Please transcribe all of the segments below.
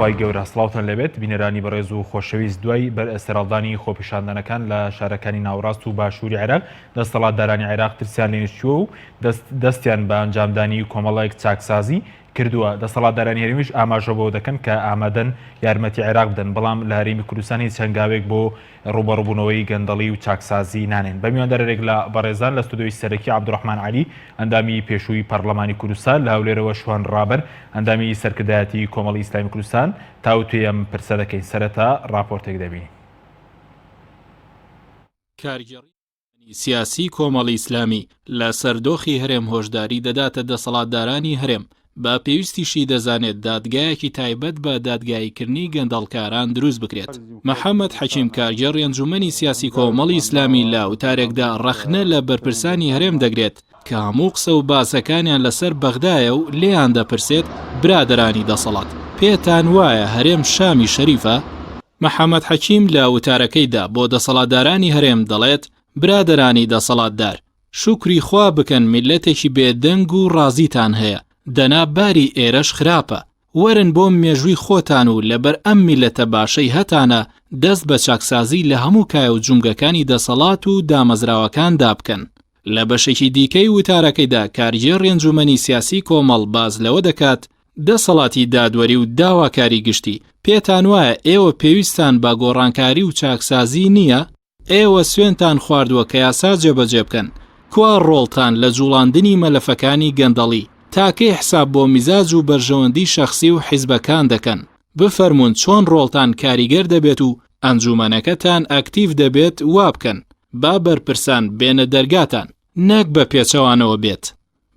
خی گەورە سڵاوتان لەبێت بینەرانی بەڕێز و خۆشەویست دوای سەرڵدانی خۆپیشاندنەکان لە شارەکانی ناوڕاست و باشووری عێراق دەسەڵاتدارانی عێراق ترسیان لێنشتووە و دەستیان بە ئەنجامدانی کۆمەڵێک چاکسازی کردووە. دەسەڵاتدارانی هەرێمیش ئاماژە بۆ دەکەن کە ئامادەن یارمەتی عێراق بدەن، بەڵام لە هەرێمی کوردستان هیچ هەنگاوێک بۆ ڕوبەڕووبوونەوەی گەندەڵی و چاکسازی نانێن. بە میواندارێک لە بەڕێزان لە ستودیۆی سەرەکی عەبدوڕەحمان عەلی ئەندامی پێشووی پەرلەمانی کوردستان لە هەولێرەوە شوان ڕابەر ئەندامی سەرکردایەتی کۆمەڵی ئیسلامی کوردستان تاوتوێ ئەم پرسە دەکەین. سەرەتا ڕاپۆرتێک دەبینی. کارگەڕی سیاسی کۆمەڵی ئیسلامی لە سەردۆخی هەرێم هۆشداری دەداتە دەسەڵاتدارانی هەرێم بە پێویستیشی دەزانێت دادگایەکی تایبەت بە دادگاییکردنی گەندەڵکاران دروست بکرێت. محەممەد حەکیم کارگەڕی ئەنجومەنی سیاسی کۆمەڵی ئیسلامی لە وتارێکدا ڕەخنە لە بەرپرسانی هەرێم دەگرێت کە هەموو قسە و باسەکانیان لەسەر بەغدایە و لێیان دەپرسێت برادەرانی دەسەڵات پێتان وایە هەرێم شامی شەریفە؟ محەممەد حەکیم لە وتارەکەیدا بۆ دەسەڵاتدارانی هەرێم دەڵێت برادەرانی دەسەڵاتدار شوکری خوا بکەن میلەتێکی بێدەنگ و ڕازیتان هەیە، دەنا باری ئێرەش خراپە، وەرن بۆ مێژووی خۆتان و لەبەر ئەم میلەتە باشەی هەتانە دەست بە چاکسازی لە هەموو کایە و جونگەکانی دەسەڵات و دامەزراوەکان دابکەن. لە بەشێکی دیکەی وتارەکەیدا کارگێڕی ئەنجومەنی سیاسی کۆمەڵ باز لەوە دەکات دەسەڵاتی دادوەری و داواکاری گشتی پێتان وایە ئێوە پێویستان بە گۆڕانکاری و چاکسازی نییە؟ ئێوە سوێنتان خواردووە کە یاسا جێبەجێ بکەن، کوا ڕۆڵتان لە جوڵاندنی مەلەفەکانی گەندەڵی تاکەی حساب بۆ میزاج و بەرژەوەندی شەخسی و حیزبەکان دەکەن، بفەرمونون چۆن ڕۆڵتان کاریگەر دەبێت و ئەنجومەنەکەتان ئەکتیڤ دەبێت وا بکەن، با بەرپرسان بێنە دەرگاتان نەک بە پێچەوانەوە بێت.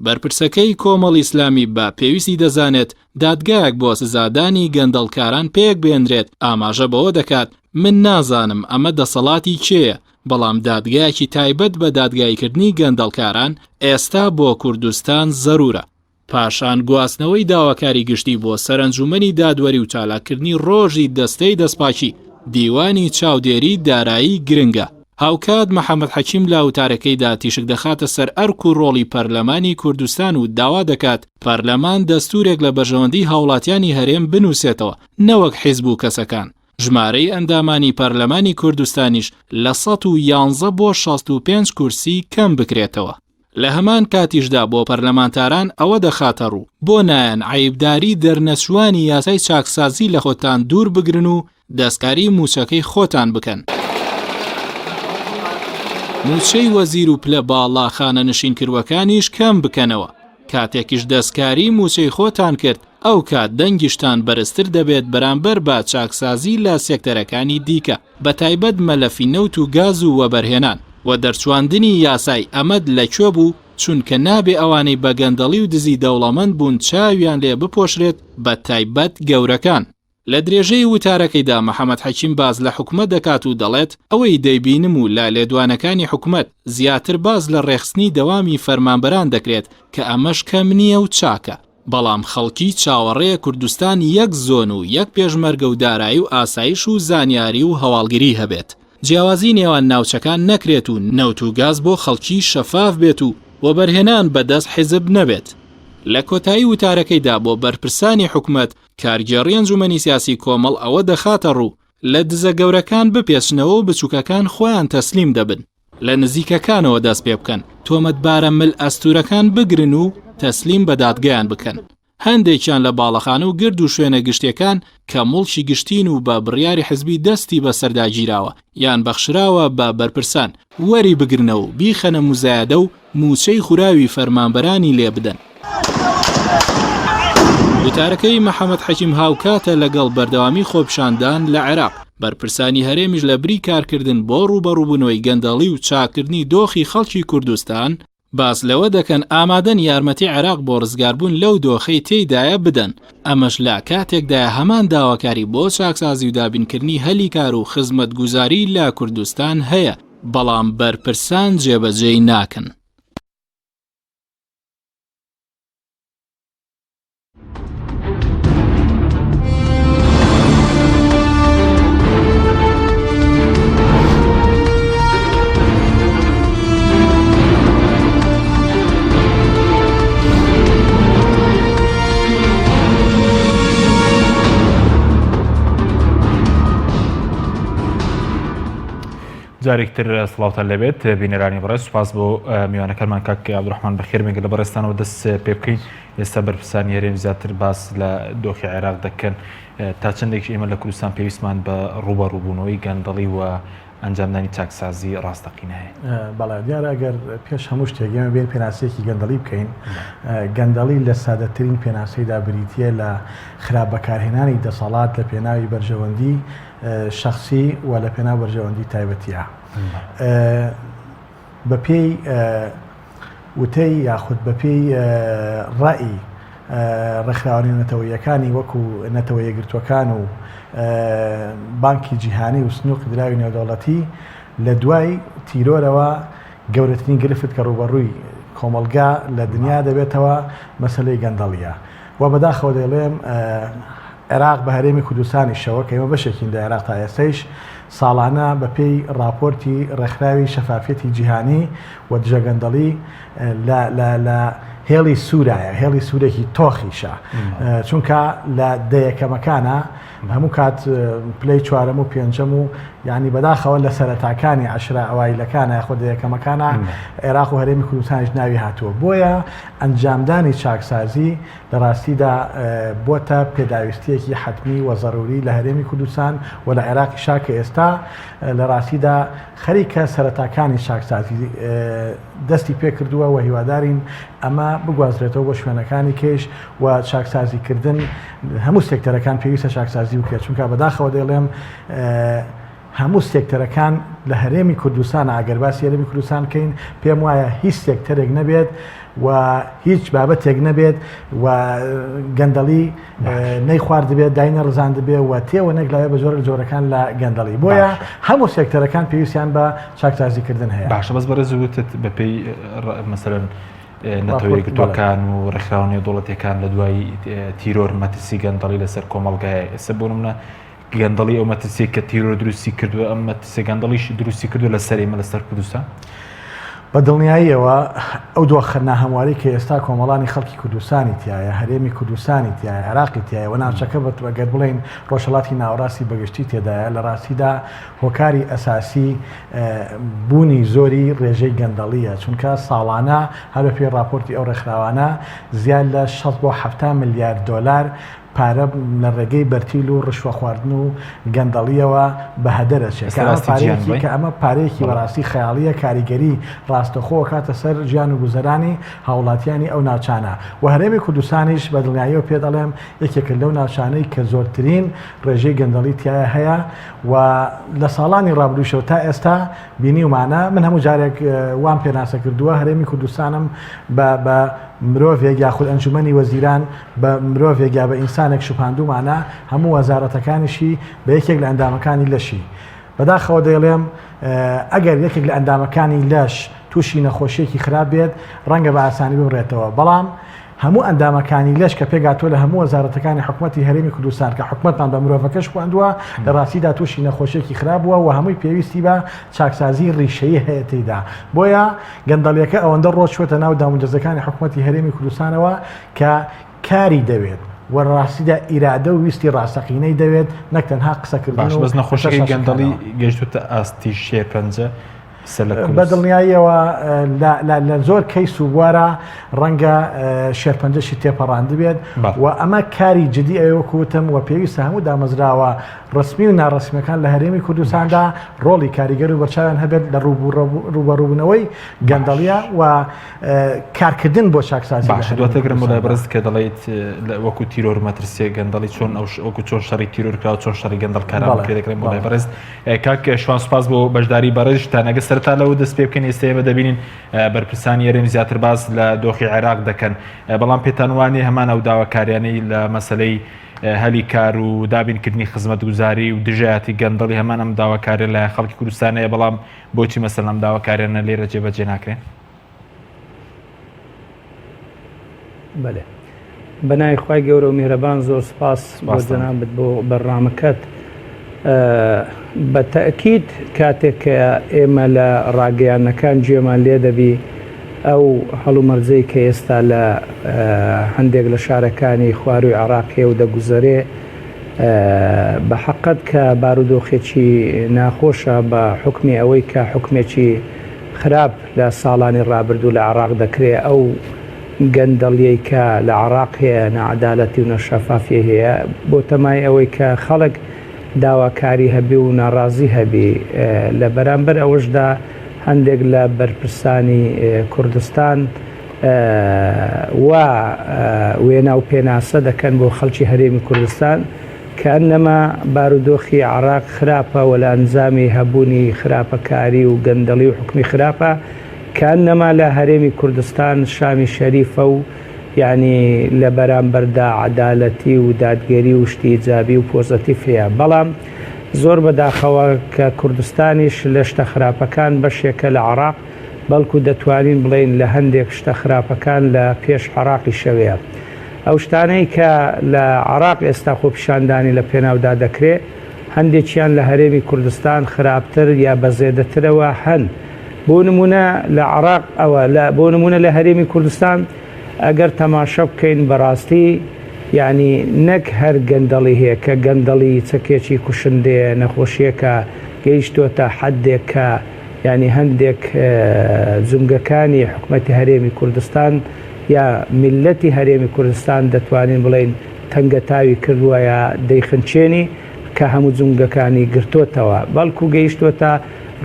بەرپرسەکەی کۆمەڵی ئیسلامی بە پێویستی دەزانێت دادگایەک بۆ سزادانی گەندەڵکاران پێک بێنرێت ئاماژە بەوە دەکات من نازانم ئەمە دەسەڵاتی کێیە، بەڵام دادگایەکی تایبەت بە دادگاییکردنی گەندەڵکاران ئێستا بۆ کوردستان زەرورە. پاشان گواستنەوەی داواکاری گشتی بۆ سەرنجومەنی دادوەری و چالاکردنی ڕۆژی دەستەی دەستپاچی دیوانی چاودێری دارایی گرنگە. هاوکات محەممەد حەکیم لە وتارەکەیدا تیشک دەخاتە سەر ئەرک و ڕۆڵی پەرلەمانی کوردستان و داوا دەکات پەرلەمان دەستورێک لە بەرژەوەندی هاوڵاتیانی هەرێم بنووسێتەوە نەوەک حیزب و کەسەکان. ژمارەی ئەندامانی پەرلەمانی کوردستانیش لە 111 بۆ 65 کورسی کەم بکرێتەوە. لە هەمان کاتیشدا بۆ پەرلەمانتاران ئەوە دەخاتە ڕوو بۆ نایەن عیبداری دەرنەچوانی یاسای چاکسازی لە خۆتان دوور بگرن و دەستکاری موچەکەی خۆتان بکەن. موچەی وەزیر و پلە باڵا خانە نشین کردوەکانیش کەم بکەنەوە. کاتێکیش دەستکاری موچەی خۆتان کرد ئەو کات دەنگیشتان بەرزتر دەبێت بەرامبەر بە چاکسازی لە سێکتەرەکانی دیکە بە تایبەت مەلەفی نەوت و گاز و وەبەرهێنان و دەرچواندنی یاسای ئەمەد لەکوێ بوو چونکە نابێ ئەوانەی بە گەندەڵی و دزی دەوڵەمەند بوون چاویان لێ بپۆشرێت بە تایبەت گەورەکان. لە درێژەی وتارەکەیدا محەممەد حەکیم باز لە حکومەت دەکات و دەڵێت ئەوەی دەیبینم و لا لێدوانەکانی حکومەت زیاتر باز لە ڕێخستنی دەوامی فەرمانبەران دەکرێت کە ئەمەش کەم نییە و چاکە، بەڵام خەڵکی چاوەڕێیە کوردستان یەک زۆن و یەک پێشمەرگە و دارایی و ئاسایش و زانیاری و هەواڵگیری هەبێت، جیاوازی نێوان ناوچەکان نەکرێت و نەوت و گاز بۆ خەڵکی شەفاف بێت و وەبەرهێنان بەدەست حیزب نەبێت. لە کۆتایی وتارەکەیدا بۆ بەرپرسانی حکومەت کارگێڕی ئەنجومەنی سیاسی کۆمەڵ ئەوە دەخاتە ڕوو لە دزە گەورەکان بپێچنەوە و بچووکەکان خۆیان تەسلیم دەبن، لە نزیکەکانەوە دەست پێ بکەن، تۆمەتبارە مل ئەستورەکان بگرن و تەسلیم بە دادگایان بکەن. هەندێکیان لە باڵەخانە و گرد و شوێنە گشتیەکان کە مڵکی گشتین و بە بڕیاری حزبی دەستی بە سەرداگیراوە یان بەخشراوە بە بەرپرسان وەری بگرنەوە و بیخەنە موزایەدە و موچەی خوراوی فەرمانبەرانی لێ بدەن. وتارەکەی محەممەد حەکیم هاوکاتە لەگەڵ بەردەوامی خۆپیشاندان لە عێراق. بەرپرسانی هەرێمیش لە بری کارکردن بۆ ڕوبەڕووبوونەوەی گەندەڵی و چاکردنی دۆخی خەڵکی کوردستان باس لەوە دەکەن ئامادەن یارمەتی عێراق بۆ ڕزگاربوون لەو دۆخەی تێیدایە بدەن. ئەمەش لە کاتێکدایە هەمان داواکاری بۆ چاکسازی و دابینکردنی هەلی کار و خزمەتگوزاری لە کوردستان هەیە، بەڵام بەرپرسان جێبەجێی ناکەن. جارێکتر سڵاوتان لەبێت بینەرانی بەڕێز سوپاس بۆ میوانەکەمان کاک عەبدوڕەحمان بەخێر مێگە لە بەڕێستانەوە دەست پێ بکەین. ئێستا بەرپرسانی هەرێم زیاتر باس لە دۆخی عێراق دەکەن تا چەندێک ئێمە لە کوردستان پێویستمان بە ڕوبەڕووبوونەوەی گەندەڵی و ئەنجامدانی چاکسازی ڕاستەقینە هەیە. بەڵێ دیارە ئەگەر پێش هەموو شتێک ئێمە بێن پێناسەیەکی گەندەڵی بکەین. گەندەڵی لە سادەترین پێناسەیدا بریتیە لە خراپ بەکارهێنانی دەسەڵات لە پێناوی بەرژەوەندی شخصی و لە پێناو بەرژەوەندی تایبەتیە. بەپێی وتەی یاخود بەپێی ڕائی ڕێکخراوەی نەتەوەیەکانی وەکو نەتەوە یەکگرتووەکان و بانکی جیهانی و سنووق دراوی نێودەوڵەتی لە دوای تیرۆرەوە گەورەترین گرفت کە ڕوبەڕووی کۆمەلگا لە دنیا دەبێتەوە مەسەلەی گەندەڵیە و بەداخەوە دەڵێم عێراق بە هەرێمی کوردستانیشەوە کە ئێمە بەشێکین لە عێراق تا ئێستەیش ساڵانە بەپێی راپۆرتی ڕێکخراوی شەفافیەتی جیهانی و دژە گەندەڵی لە هێڵی سوورایە، هێڵی سوورێکی تۆخیشە، چونکە لە دەیەکەمەکانە هەموو کات پلەی چوارەم و پێنجەم و یعنی بەداخەوە لە سەرەتاکانی عەشرە ئەوایلەکانە یاخۆ دەیەکەمەکانە عێراق و هەرێمی کوردستانیش ناوی هاتووە. بۆیە ئەنجامدانی چاکسازی لە ڕاستیدا بۆتە پێداویستیەکی حتمی و ضروری لە هەرێمی کوردستان و لە عێراقیشا کە ئێستا لە ڕاستیدا خەریکە سەرەتاکانی چاکسازی دەستی پێ کردووە و هیوادارین ئەمە بگوازرێتەوە بۆ شوێنەکانی کێش و چاکسازیکردن هەموو سێکتەرەکان پێویستە چاکسازی بکرێت، چونکە بەداخەوە دەڵێم هەموو سێکتەرەکان لە هەرێمی کوردستان ئەگەر باسی هەرێمی کوردستان بکەین پێم وایە هیچ سێکتەرێک نەبێت و هیچ بابەتێک نەبێت و گەندەڵی نەی خوارد بێت داینە ڕزان دەبێت و تێوە نەگلایە بە جۆرە جۆرەکان لە گەندەڵی. بۆیە هەموو سێکتەرەکان پێویستیان بە چاکسازیکردن هەیە. باشە بەس بەڕێزوتت بەپێی مەسەلەن نەتەوەیەکگرتووەکان و ڕێکخراوە نێودەوڵەتیەکان لە دوای تیرۆر مەترسی گەندەڵی لەسەر کۆمەڵگایە ئێستا بۆ نمونە گەندەڵی ئەو مەترسیێک کە تیرۆر دروستی کردووە ئەم مەترسیە گەندەڵیش دروستی کردو لەسەر ئێمە لەسەر کوردستان بە دڵنیاییەوە ئەو دۆخەنە هەمواری کە ئێستا کۆمەڵانی خەڵکی کوردستانی تایە، هەرێمی کوردستانی تایە، عێراقی تایە و ناوچەکە بەگەر بڵێن ڕۆژهەڵاتی ناوەڕاستی بەگشتی تێدایە لە ڕاستیدا هۆکاری ئەساسی بوونی زۆری ڕێژەی گەندەڵیە، چونکە ساڵانە هەر بە پێی راپۆرتی ئەو ڕێکخراوانە زیاد لە 6 بۆ 7 ملیارد دۆلار پارە لە ڕێگەی بەرتیل و ڕشوە خواردن و گەندەڵیەوە بە هەدەرەچێت کە ئەمە پارەیەکی بەڕاستی خەیاڵیە کاریگەری ڕاستەخۆوە کاتە سەر ژیان و گوزەرانی هاوڵاتیانی ئەو ناوچانە و هەرێمی کوردستانیش بە دڵنیاییەوە پێ دەڵێم یەکێکە لەو ناوچانەی کە زۆرترین ڕێژەی گەندەڵی تایە هەیە و لە ساڵانی ڕابردووشەوە تا ئێستا بینیومانە من هەموو جارێک وام پێناسە کردووە هەرێمی کوردستانم بە مرۆڤێک یاخود ئەنجومەنی وەزیران بە مرۆڤێک یا بە ئینسانێک شوپاندومانە هەموو وەزارەتەکانیشی بە یەکێک لە ئەندامەکانی لەشی بەداخەوە دەیڵێم ئەگەر یەکێک لە ئەندامەکانی لەش تووشی نەخۆشیێکی خراپ بێت ڕەنگە بە ئاسانی ببڕێتەوە، بەڵام هەموو ئەندامەکانی لەش کە پێگاتوە لە هەموو وەزارەتەکانی حکوومەتی هەرێمی کوردستان کە حکوومەتمان بە مرۆڤەکەش خواندووە لە ڕاستیدا تووشی نەخۆشیێکی خراپ بووە و هەمووی پێویستی بە چاکسازی ڕیشەیی هەیە تێیدا. بۆیە گەندەڵیەکە ئەوەندە ڕۆژ چوێتە ناو دامونجەزەکانی حکوومەتی هەرێمی کوردستانەوە کە کاری دەوێت و ڕاستیدا ئیرادە و ویستی ڕاستەقینەی دەوێت نەک تەنها قسەکردن. بەس نەخۆشیەکەی گەندەڵی گەیشتوتە ئاستی شێرپەنجە بە دڵنیاییەوە لە زۆر کەیس و بوارە ڕەنگە شێرپەنجەشی تێپەڕاند بێت و ئەمە کاری جدی ئەوەکوتم و پێویستە هەموو دامەزراوە ڕسمی و ناڕسمیەکان لە هەرێمی کوردستاندا ڕۆڵی کاریگەر و بەرچاویان هەبێت لە ڕوبەڕووبوونەوەی گەندەڵیە و کارکردن بۆ چاکسازی. باشە دواتەگرم لای بەرز کە دەڵێیت وەکو تیرۆر مەترسیە گەندەڵی چۆن وەکو چۆن شەڕی تیرۆرکراوە چۆن شەڕی گەندەڵکاران پێ دەکرێن بۆ لای بەرز کاک شوان سوپاس بۆ بەشداری بەڕێز تانەگە سەرتا لەوە دەست پێ بکەین ئێستا ئێمە دەبینین بەرپرسانی هەرێم زیاتر باز لە دۆخی عێراق دەکەن بەڵام پێتان وانێ هەمان ئەو داواکاریانەی لە مەسەلەی هەلی کار و دابینکردنی خزمەتگوزاری و دژایەتی گەندەڵی هەمان ئەم داواکارە لە خەڵکی کوردستانەیە بەڵام بۆچی مەسەڵەن ئەم داواکاریانە لێرە جێبەجێ ناکرێن؟ بەڵێ بەناوی خوای گەورە و میهرەبان زۆر سپاس بۆ جەنابەت بۆ بەرنامەکەت. بە تەئکید کاتێک کە ئێمە لە ڕاگەیانەکان گوێمان لێ دەبی ئەو هەڵومەرجەی کە ئێستا لە هەندێک لە شارەکانی خواروی عێراقیە و دەگوزەرێ بە حەقەت کە بارودۆخێکی ناخۆشە بە حکمی ئەوەی کە حکمێکی خراپ لە ساڵانی ڕابردوو لە عێراق دەکرێت ئەو گەندەڵیەی کە لە عێراق هەیە نەعەدالەتی و نەشەفافی هەیە بۆ تەمای ئەوەی کە خەڵک داواکاری هەبێ و ناڕازی هەبێ لە بەرامبەر ئەوەشدا هەندێک لە بەرپرسانی کوردستان و وێنا و پێناسە دەکەن بۆ خەڵکی هەرێمی کوردستان کە ئەنەما بارودۆخی عێراق خراپە و لە ئەنجامی هەبوونی خراپەکاری و گەندەڵی و حکمی خراپە کە ئەنەما لە هەرێمی کوردستان شامی شەریفە و یعنی لە بەرامبەردا عەدالەتی و دادگەری و شتی ئیجابی و پۆزتیڤ هەیە بەڵام زۆر بەداخەوە کە کوردستانیش لە شتە خراپەکان بەشێکە لە عێراق بەڵکو دەتوانین بڵێن لە هەندێک شتە خراپەکان لە پێش عێراقی شەوەیە ئەو شتانەی کە لە عێراق ئێستا خۆپیشاندانی لە پێناودا دەکرێت هەندێکیان لە هەرێمی کوردستان خراپتر یا بەزێدەترەوە هەن بۆ نمونە لە عێراق ئەوە بۆ نمونە لە هەرێمی کوردستان ئەگەر تەماشە بکەین بەڕاستی یعنی نەک هەر گەندەڵی هەیە کە گەندەڵی چەکێکی کوشندەیە نەخۆشیەکە گەیشتۆتە حەدێک کە ینی هەندێک جونگەکانی حکومەتی هەرێمی کوردستان یا میلەتی هەرێمی کوردستان دەتوانین بڵێن تەنگەتاوی کردووە یا دەیخنچێنی کە هەموو جونگەکانی گرتوتەوە بەڵکو گەیشتۆتە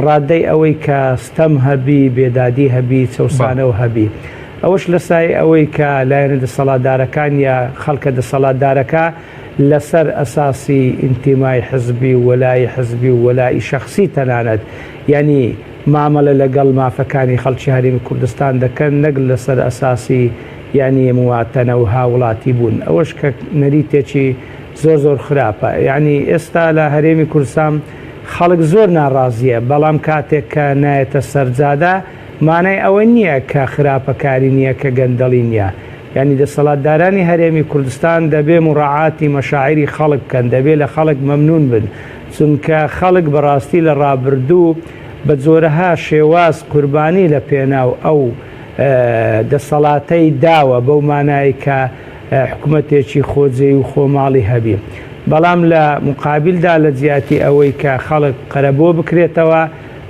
ڕادەی ئەوەی کە ستەم هەبی بێدادی هەبی چەوسانەوە هەبی ئەوەش لە سای ئەوەی کە لایەنە دەسەڵاتدارەکان یا خەڵکە دەسەڵاتدارەکە لەسەر ئەساسی ئینتیمای حزبی و وەلای حزبی و وەلای شەخصی تەنانەت یعنی مامەلە لەگەڵ مافەکانی خەڵکی هەرێمی کوردستان دەکەن نەک لەسەر ئەساسی یعنی مواتەنە و هاوڵاتی بوون ئەوەش کە نەریتێکی زۆر زۆر خراپە یعنی ئێستا لە هەرێمی کوردستان خەڵک زۆر ناڕازیە بەڵام کاتێک کە نایەتە سەرجادا مانای ئەوە نییە کە خراپەکاری نییە کە گەندەڵی نییە یعنی دەسەڵاتدارانی هەرێمی کوردستان دەبێ مڕاعاتی مەشاعری خەڵک بکەن دەبێت لە خەڵک مەمنون بن چونکە خەڵک بەڕاستی لە ڕابردوو بە جۆرەها شێواز قوربانی لە پێناو ئەو دەسەڵاتەی داوە بەو مانایی کە حکوومەتێکی خۆجێی و خۆماڵی هەبی بەڵام لە مقابلدا لە جیاتی ئەوەی کە خەڵک قەرەبۆ بکرێتەوە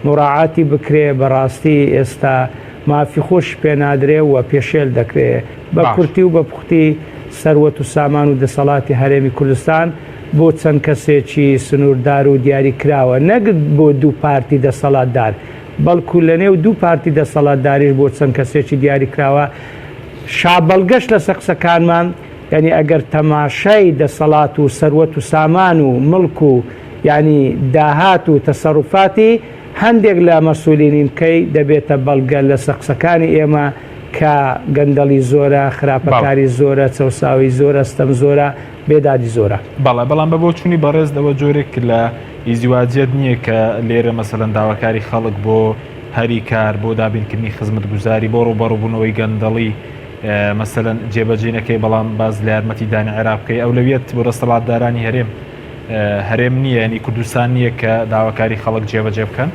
مڕاعاتی بکرێ بەڕاستی ئێستا مافی خۆش پێنادرێ و پێشێل دەکرێت بە کورتی و بە پوختی سەروەت و سامان و دەسەڵاتی هەرێمی کوردستان بۆ چەند کەسێکی سنووردار و دیاری کراوە نەگت بۆ دوو پارتی دەسەڵاتدار بەڵکو لە نێو دوو پارتی دەسەڵاتداریش بۆ چەند کەسێکی دیاری کراوە شابەڵگەشت لە سەقسەکانمان یعنی ئەگەر تەماشای دەسەڵات و سەروەت و سامان و مڵک و ینی داهات و تەسەڕوفاتی هەندێک لە مەسئولینی بکەی دەبێتە بەڵگە لە سەقسەکانی ئێمە کە گەندەڵی زۆرە خراپەکاری زۆرە چەساوی زۆرە ستەم زۆرە بێدادی زۆرە بەڵام بە بۆ چوونی بەڕێزدەوە جۆرێک لە ئیزیواجێت نییە کە لێرە مەسەلەن داواکاری خەڵک بۆ هەری کار بۆ دابینکردنی خزمەت گوزاری بۆ ڕوبەڕووبوونەوەی گەندەڵی مەسەلەن جێبەجێنەکەی بەڵام باز لە یارمەتی دانی عێراق بکەی ئەولەویەت بۆ دەسەڵاتدارانی هەرێم نییە ینی کوردستان نییە کە داواکاری خەڵک جێبەجێ بکەن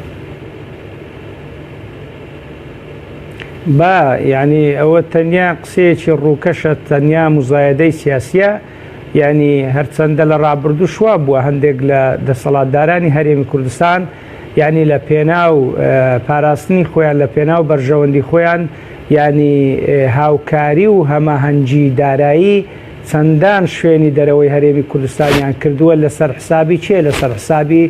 یعنی ئەوە تەنیا قسەیەکی ڕووکەشە تەنیا مزایدەی سیاسیە یعنی هەرچەندە لە ڕابردوو شووا بووە هەندێک لە دەسەڵاتدارانی هەرێمی کوردستان یعنی لە پێناو پاراستنی خۆیان لە پێناو بەرژەوەندی خۆیان ینی هاوکاری و هەماهەنگی دارایی چەندان شوێنی دەرەوەی هەرێمی کوردستانیان کردووە لەسەر حسابی چێ لەسەر حسابی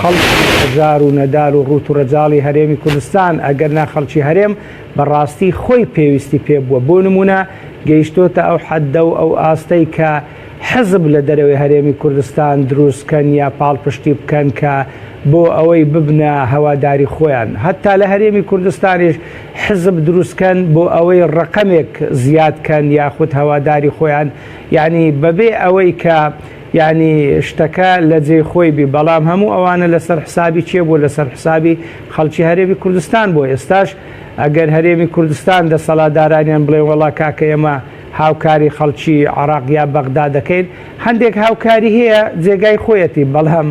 خەڵکی هەژار و نەدار و ڕوت و ڕەجاڵی هەرێمی کوردستان ئەگەر ناخەڵکی هەرێم بەڕاستی خۆی پێویستی پێ بووە بۆ نمونە گەیشتۆتە ئەو حەددە و ئەو ئاستەی کە حزب لە دەرەوەی هەرێمی کوردستان دروستکەن یا پاڵپشتی بکەن کە بۆ ئەوەی ببنە هەواداری خۆیان هەتا لە هەرێمی کوردستانیش حزب دروستکەن بۆ ئەوەی ڕقەمێک زیادکەن یاخود هەواداری خۆیان یعنی بەبێ ئەوەی کە یعنی شتەکە لە جێ خۆی بی بەڵام هەموو ئەوانە لەسەر حسابی چێ بوو لەسەر حسابی خەڵکی هەرێمی کوردستان بۆ ئێستاش ئەگەر هەرێمی کوردستان دەسەڵاتدارانیان بڵێ وەڵا کاکە ئێمە هاوکاری خەڵکی عێراق یا بەغدا دەکەین هەندێک هاوکاری هەیە جێگای خۆیەتی بەڵام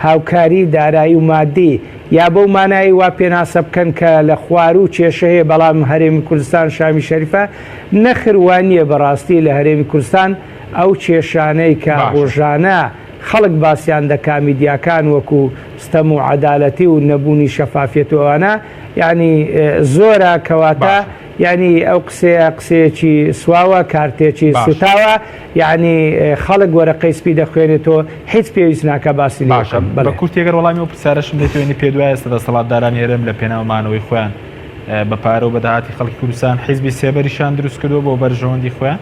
هاوکاری دارایی و مادی یا بەو مانایی وا پێناسە بکەن کە لە خوار و کێشە هەیە بەڵام هەرێمی کوردستان شامی شەریفە نەخروانیە بەڕاستی لە هەرێمی کوردستان ئەو کێشانەی کە ڕۆژانە خەڵک باسییان دەکا میدیاکان وەکو ستەم و عەدالەتی و نەبوونی شەفافیەتەوەوانە یعنی زۆرە کەواتە یعنی ئەو قسەیەکی سواوە کارتێکی سوتاوە یعنی خەڵک وەرەقەی سپی دەخوێنێتەوە هیچ پێویست ناکە باسی باشە بە کورتێگەر وەڵامی و پرسیارەشم دەتوێنی پێ دوایە ئێستا دەسەڵاتداران هێرم لە پێناومانەوەی خۆیان بە پارە و بەداهاتی خەڵکی کوردستان حیزبی سێبەریشان دروست کردووە بۆ بەرژەوەندی خۆیان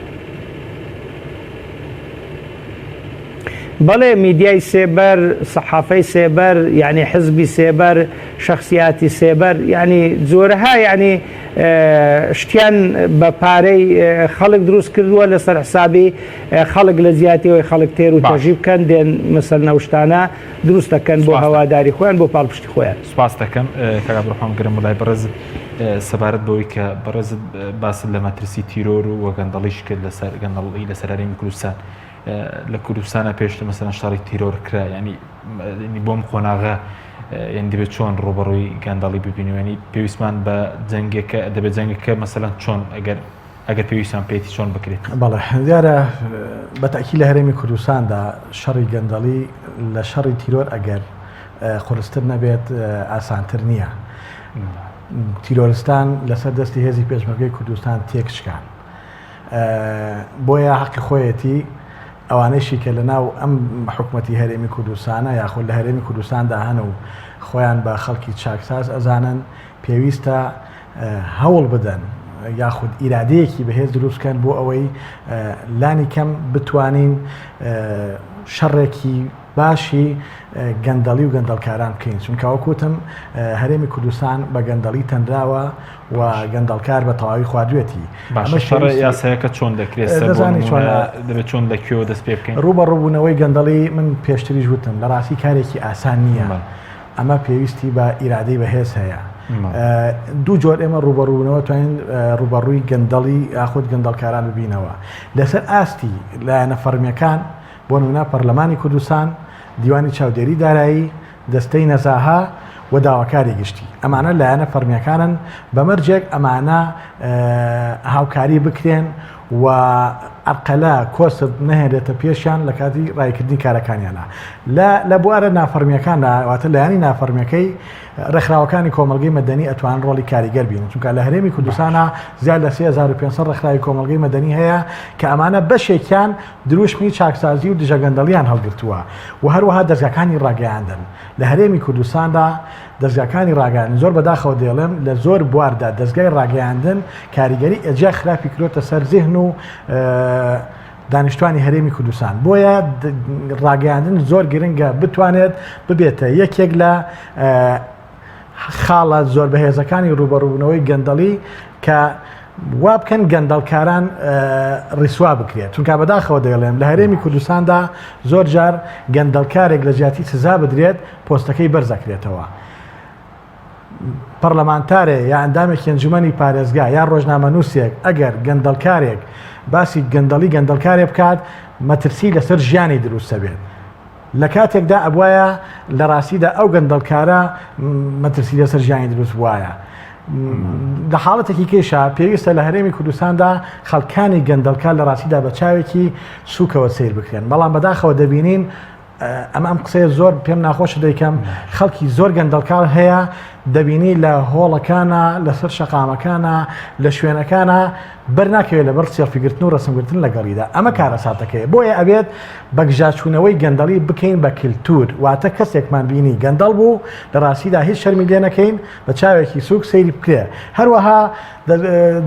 بەڵێ میدیای سێبەر سەحافەی سێبەر یعنی حزبی سێبەر شخصیاتی سێبەر یعنی زۆرها یعنی شتیان بە پارەی خەڵک دروست کردووە لەسەر حسابی خەڵک لە زیاتیەوەی خەڵک تێر و تەژی بکەن دێن مەسەر نەوشتانە دروست دەکەن بۆ هەواداری خۆیان بۆ پاڵپشتی خۆیان. سوپاس دەکەم کاکا عەبدوڕەحمان گرم وڵای بەڕێز سەبارەت بەوەی کە بەڕێزت باست لە مەترسی تیرۆر و گەندەڵیش کرد لەسەر گەندەڵی لەسەر هەرێمی کوردستان لە کوردستانە پێشتر مەسەلەن شەڕی تیرۆر کرا ینی بۆم خۆناغا یعنی دەبێت چۆن ڕوبەڕووی گەندەڵی ببینی ینی پێویستمان بە جەنگێکە دەبێت جەنگەکە مەسەلەن چۆن ئەگەر پێویستان پێێتی چۆن بکرێت. بەڵێ دیارە بەتاکی لە هەرێمی کوردستاندا شەڕی گەندەڵی لە شەڕی تیرۆر ئەگەر قورستر نەبێت ئاسانتر نییە. تیرۆرستان لەسەر دەستی هێزی پێشمەرگەی کوردستان تێکشکان بۆیە حەقی خۆیەتی ئەوانەیشی کە لە ناو ئەم حکوومەتی هەرێمی کوردستانە یاخود لە هەرێمی کوردستاندا هەن و خۆیان بە خەڵکی چاکساز ئەزانن پێویستە هەوڵ بدەن یاخود ئیرادەیەکی بەهێز دروستکەن بۆ ئەوەی لانی کەم بتوانین شەڕێکی باشی گەندەڵی و گەندەڵکاران بکەین چونکە وەکوتم هەرێمی کوردستان بە گەندەڵی تەنراوە و گەندەڵکار بە تەواوی خواردوێتی. شەڕ یاسایەکە چۆن دەکرێت دەبێت چۆن لەکوێوە دەست پێ بکەین. ڕوبەڕووبوونەوەی گەندەڵی من پێشتریش وتم لە ڕاستی کارێکی ئاسان نییە ئەمە پێویستی بە ئیرادەی بەهێز هەیە. دوو جۆر ئێمە ڕوبەڕوونەوە توانین ڕوبەڕووی گەندەڵی یاخود گەندەڵکاران ببینەوە لەسەر ئاستی لایەنە فەرمیەکان بۆ نمونە پەرلەمانی کوردستان دیوانی چاودێری دارایی دەستەی نەزاها و داواکاری گشتی ئەمانە لایەنە فەرمیەکانن بەمەرجێک ئەمانە هاوکاری بکرێن و ئەرقەلا کۆست نەهێنێتە پێشیان لە کاتی ڕایکردنی کارەکانیانە لە بوارە نافەرمیەکاندا واتە لایەنی نافەرمیەکەی ڕێکخراوەکانی کۆمەلگەی مەدەنی ئەتوان ڕۆڵی کاریگەر بین چونکە لە هەرێمی کوردستانە زیاد لە 3500 ڕێکخراوی کۆمەلگەی مەدەنی هەیە کە ئەمانە بەشێکیان دروشمی چاکسازی و دژەگەندەڵیان هەڵگرتووە و هەروەها دەرگاکانی ڕاگەیاندن لە هەرێمی کوردستاندا دەستگاکانی ڕاگەیاندن زۆر بەداخەوە دێڵێم لە زۆر بواردا دەستگای ڕاگەیاندن کاریگەری ئەجیا خراپی کرۆتە سەر زیهن و دانیشتوانی هەرێمی کوردستان بۆیە ڕاگەیاندن زۆر گرنگە بتوانێت ببێتە یەکێک لە خاڵە زۆر بەهێزەکانی ڕوبەڕوونەوەی گەندەڵی کە وا بکەن گەندەڵکاران ڕیسوا بکرێت چونکە بەداخەوە دەڵێم لە هەرێمی کوردستاندا زۆر جار گەندەڵکارێک لە جیاتی سزا بدرێت پۆستەکەی بەرزەکرێتەوە. پەرلەمانتارێ یا ئەندامێکی ئەنجومەنی پارێزگا یا ڕۆژنامە نووسێک ئەگەر گەندەڵکارێک باسی گەندەڵکارێ بکات مەترسی لەسەر ژیانی دروستە بێت لە کاتێکدا ئەبوایە لە ڕاستیدا ئەو گەندەڵکارە مەترسی لەسەر ژیانی دروست وایە. لە حاڵەتێکی کێشە پێویستە لە هەرێمی کوردستاندا خەڵکانی گەندەڵکار لە ڕاستیدا بە چاوێکی سووکەوە سیر بکرێن بەڵام بەداخەوە دەبینین ئەم قسەیە زۆر پێم ناخۆشە دەیکەم خەڵکی زۆر گەندەڵکار هەیە دەبینی لە هۆڵەکانە لەسەر شەقامەکانە لە شوێنەکانە بەرناکەوێت لەبەر سێڵفیگرتن و ڕسمگرتن لەگەڵیدا ئەمە کارەساتەکەی بۆیە ئەبێت بەگژاچوونەوەی گەندەڵی بکەین بە کللتور واتە کەسێکمان بینی گەندەڵ بوو لە ڕاستیدا هیچ شەرمی لێ نەکەین بە چاوێکی سووک سەیری بکرێ هەروەها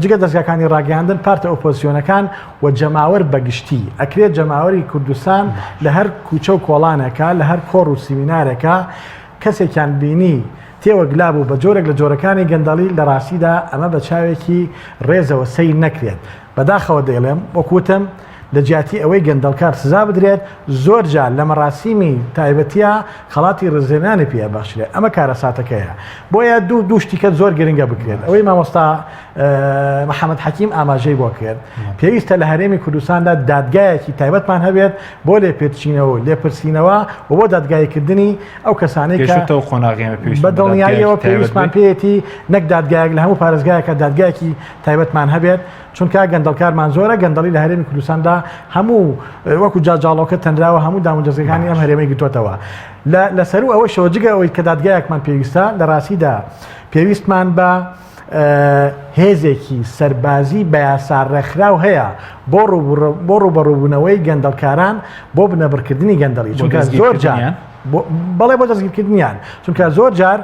جگە دەستگاکانی ڕاگەیاندن پارتە ئۆپۆزیۆنەکان و جەماوەر بەگشتی ئەکرێت جەماوەری کوردستان لە هەر کوچە و کۆڵانێکە لە هەر کۆڕ و سیمینارێکە کەسێکیان بینی تێوەگلا بوو بە جۆرێک لە جۆرەکانی گەندەڵی لە ڕاستیدا ئەمە بە چاوێکی ڕێزەوە سەیر نەکرێت بەداخەوە دەیڵێم وەکوتم لە جیاتی ئەوەی گەندەڵکار سزا بدرێت زۆر جار لە مەراسیمی تایبەتیە خەڵاتی ڕزێنانی پێ باشرێت ئەمە کارەساتەکەیە بۆیە دوو شتیکە زۆر گرنگە بکرێت ئەوەی مامۆستا محەممەد حەکیم ئاماژەی بۆ کرد پێویستە لە هەرێمی کوردستاندا دادگایەکی تایبەتمان هەبێت بۆ لێپێچینەوە لێپرسینەوە و بۆ دادگایکردنی ئەو کەسانەی بە دڵنیاییەوە پێویستمان پێێتی نەک دادگایەک لە هەموو پارێزگایەکە دادگایەکی تایبەتمان هەبێت چونکە گەندەڵکارمان زۆرە گەندەڵی لە هەرێمی کوردستاندا هەموو وەکو جاجاڵۆکە تەنراوە هەموو دامەجەزەکانی ئەم هەرێمەی گرتوێتەوە لەسەر ئەوە شەوە جگە ئەوەی کە دادگایەکمان پێویستە لە ڕاستیدا پێویستمان بە هێزێکی سەربازی بە یاسار ڕێکخراو هەیە بۆ ڕوبەڕووبوونەوەی گەندەڵکاران بۆ بنەبڕکردنی گەندەڵی چونکە زۆر جار بەڵێ بۆ دەستگیرکردنیان چونکە زۆر جار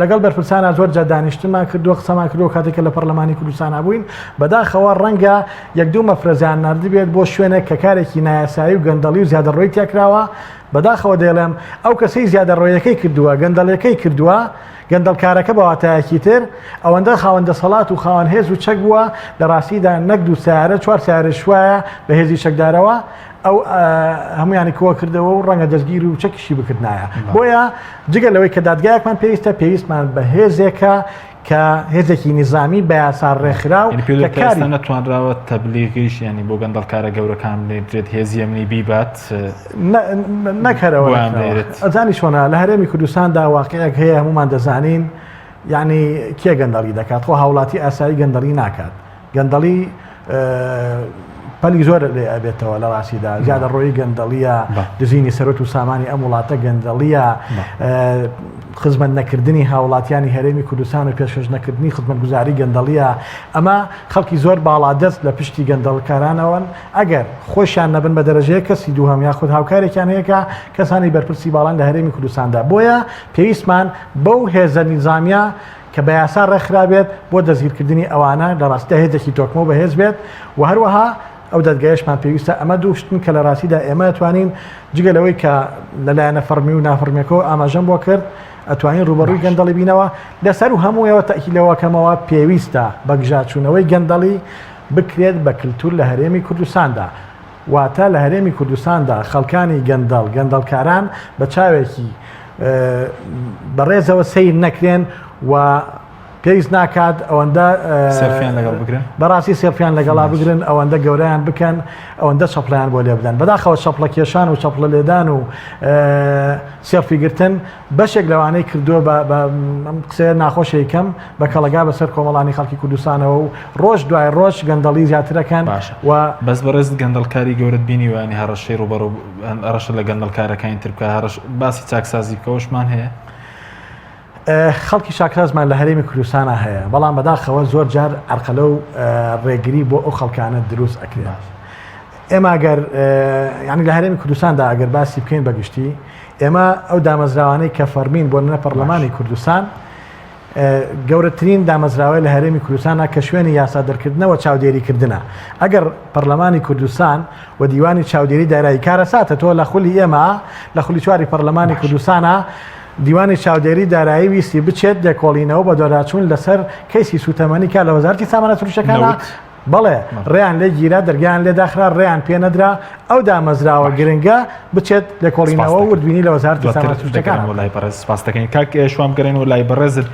لەگەڵ بەرپرسانە زۆر جار دانیشتمان کردووە قسەمان کردووە کاتێکە لە پەرلەمانی کوردستان بووین بەداخەوە ڕەنگە یەک دوو مەفرەزیان نردی بێت بۆ شوێنێک کە کارێکی نایاسایی و گەندەڵی و زیادەڕۆی تێکراوە بەداخەوە دەڵێم ئەو کەسەی زیادەڕۆیەکەی کردووە گەندەڵەکەی کردووە گەندەڵکارەکە بەواتایەکی تر ئەوەندە خاوەندە سەڵات و خاوەن هێز و چەک بووە لە ڕاستیدا نەک دوو سیارە چوار سیارە شوایە بە هێزی چەکدارەوە ئەو هەمویانی کۆ کردەوە و ڕەنگە دەستگیر و چەکیشی بکردنایە بۆیە جگە لەوەی کە دادگایەکمان پێویستمان بە هێزێکە کە هێزێکی نظامی بە یاسار ڕێکخراو نەتوانراوە تەبلیغیش ینی بۆ گەندەڵکارە گەورەکان لێدرێت هێزی ئەمنی بیبات نەکەرەوە ئەزانی چۆنە لە هەرێمی کوردستاندا واقعەک هەیە هەمومان دەزانین یعنی کێ گەندەڵی دەکات خۆ هاوڵاتی ئاسایی گەندەڵی ناکات گەندەڵی پەلی زۆر لێ ئەبێتەوە لە ڕاستیدا زیادە ڕۆیی گەندەڵیە دزینی سەرۆت و سامانی ئەم وڵاتە گەندەڵیە خزمەت نەکردنی هاوڵاتیانی هەرێمی کوردستان و پێشکەش نەکردنی خزمەتگوزاری گەندەڵیە ئەمە خەڵکی زۆر باڵادەست لە پشتی گەندەڵکارانەوەن ئەگەر خۆشیان نەبن بە دەرەجەیە کەسی دووهەم یاخود هاوکارێکیان هەیەکە کەسانی بەرپرسی باڵان لە هەرێمی کوردستاندا بۆیە پێویستمان بەو هێزە نیزامیە کە بە یاسا ڕێکخرابێت بۆ دەستگیرکردنی ئەوانە لە ڕاستیدا هێزێکی تۆکمە و بەهێز بێت و هەروەها ئەو دەستگایشمان پێویستە ئەمە دووشتن کە لە ڕاستیدا ئێمە ئەتوانین جگە لەوەی کە لەلایەنە فەرمی و نافەرمیەکەەوە ئاماژەم بۆ کرد ئەتوانین ڕوبەڕووی گەندەڵی بینەوە لەسەر و هەموویەوە تەکیلەوەکەمەوە پێویستە بەگژاچوونەوەی گەندەڵی بکرێت بە کللتور لە هەرێمی کوردستاندا واتە لە هەرێمی کوردستاندا خەڵکانی گەندەڵکاران بە چاوێکی بەڕێزەوە سیر نەکرێن و پێویست ناکات ئەوەندە بەڕاستی سێرفیان لەگەڵا بگرن ئەوەندە گەورەیان بکەن ئەوەندە چەپڵیان بۆ لێ بدەن بەداخەوە چەپڵە کێشان و چەپڵە لێدان و سێرفیگرتن بەشێک لەوانەی کردووە بە قسە ناخۆشی کەم بە کەڵگا بەسەر کۆمەڵانی خەڵکی کوردستانەوە و ڕۆژ دوای ڕۆژ گەندەڵی زیاترەکەن و بەس بەڕێز گەندەڵکاری گەورت بینی وانی هەڕەشەی ڕوبەڕوو ئەڕەشە لە گەندەڵکارەکانی تر بکە هەڕەش باسی چاکسازی کەوشمان هەیە خەڵکی شاکرازمان لە هەرێمی کوردستانە هەیە بەڵام بەداخەوە زۆر جار عەرقەلە و ڕێگری بۆ ئەو خەڵکانە دروست ئەکرێت ئێمە ئەگەر یعنی لە هەرێمی کوردستاندا ئەگەر باسی بکەین بەگشتی ئێمە ئەو دامەزراوانەی کە فەرمین بۆ نە پەرلەمانی کوردستان گەورەترین دامەزراوەی لە هەرێمی کوردستانە کە شوێنی یاسا دەرکردنەوە چاودێریکردنە ئەگەر پەرلەمانی کوردستان و دیوانی چاودێری دارایی کارەساتە تۆ لە خولی ئێمە لە خولی چواری پەرلەمانی کوردستانە دیوانی چاودێری دارایی ویستی بچێت دێکۆڵینەوە بە دۆراچوون لەسەر کەیسی سوتەمەنی کا لە وەزارەتی سامانە فروشەکانە بەڵێ ڕێیان لێ گیرا دەرگیان لێ داخرا ڕێیان پێ نەدرا ئەو دامەزراوە گرنگە بچێت لێکۆڵینەوە وردبینی لە وەزارەتی سامانە فروشەکان لای بەڕێز سپاس دەکەین کاک شوام گەڕێن و لای بەڕێزت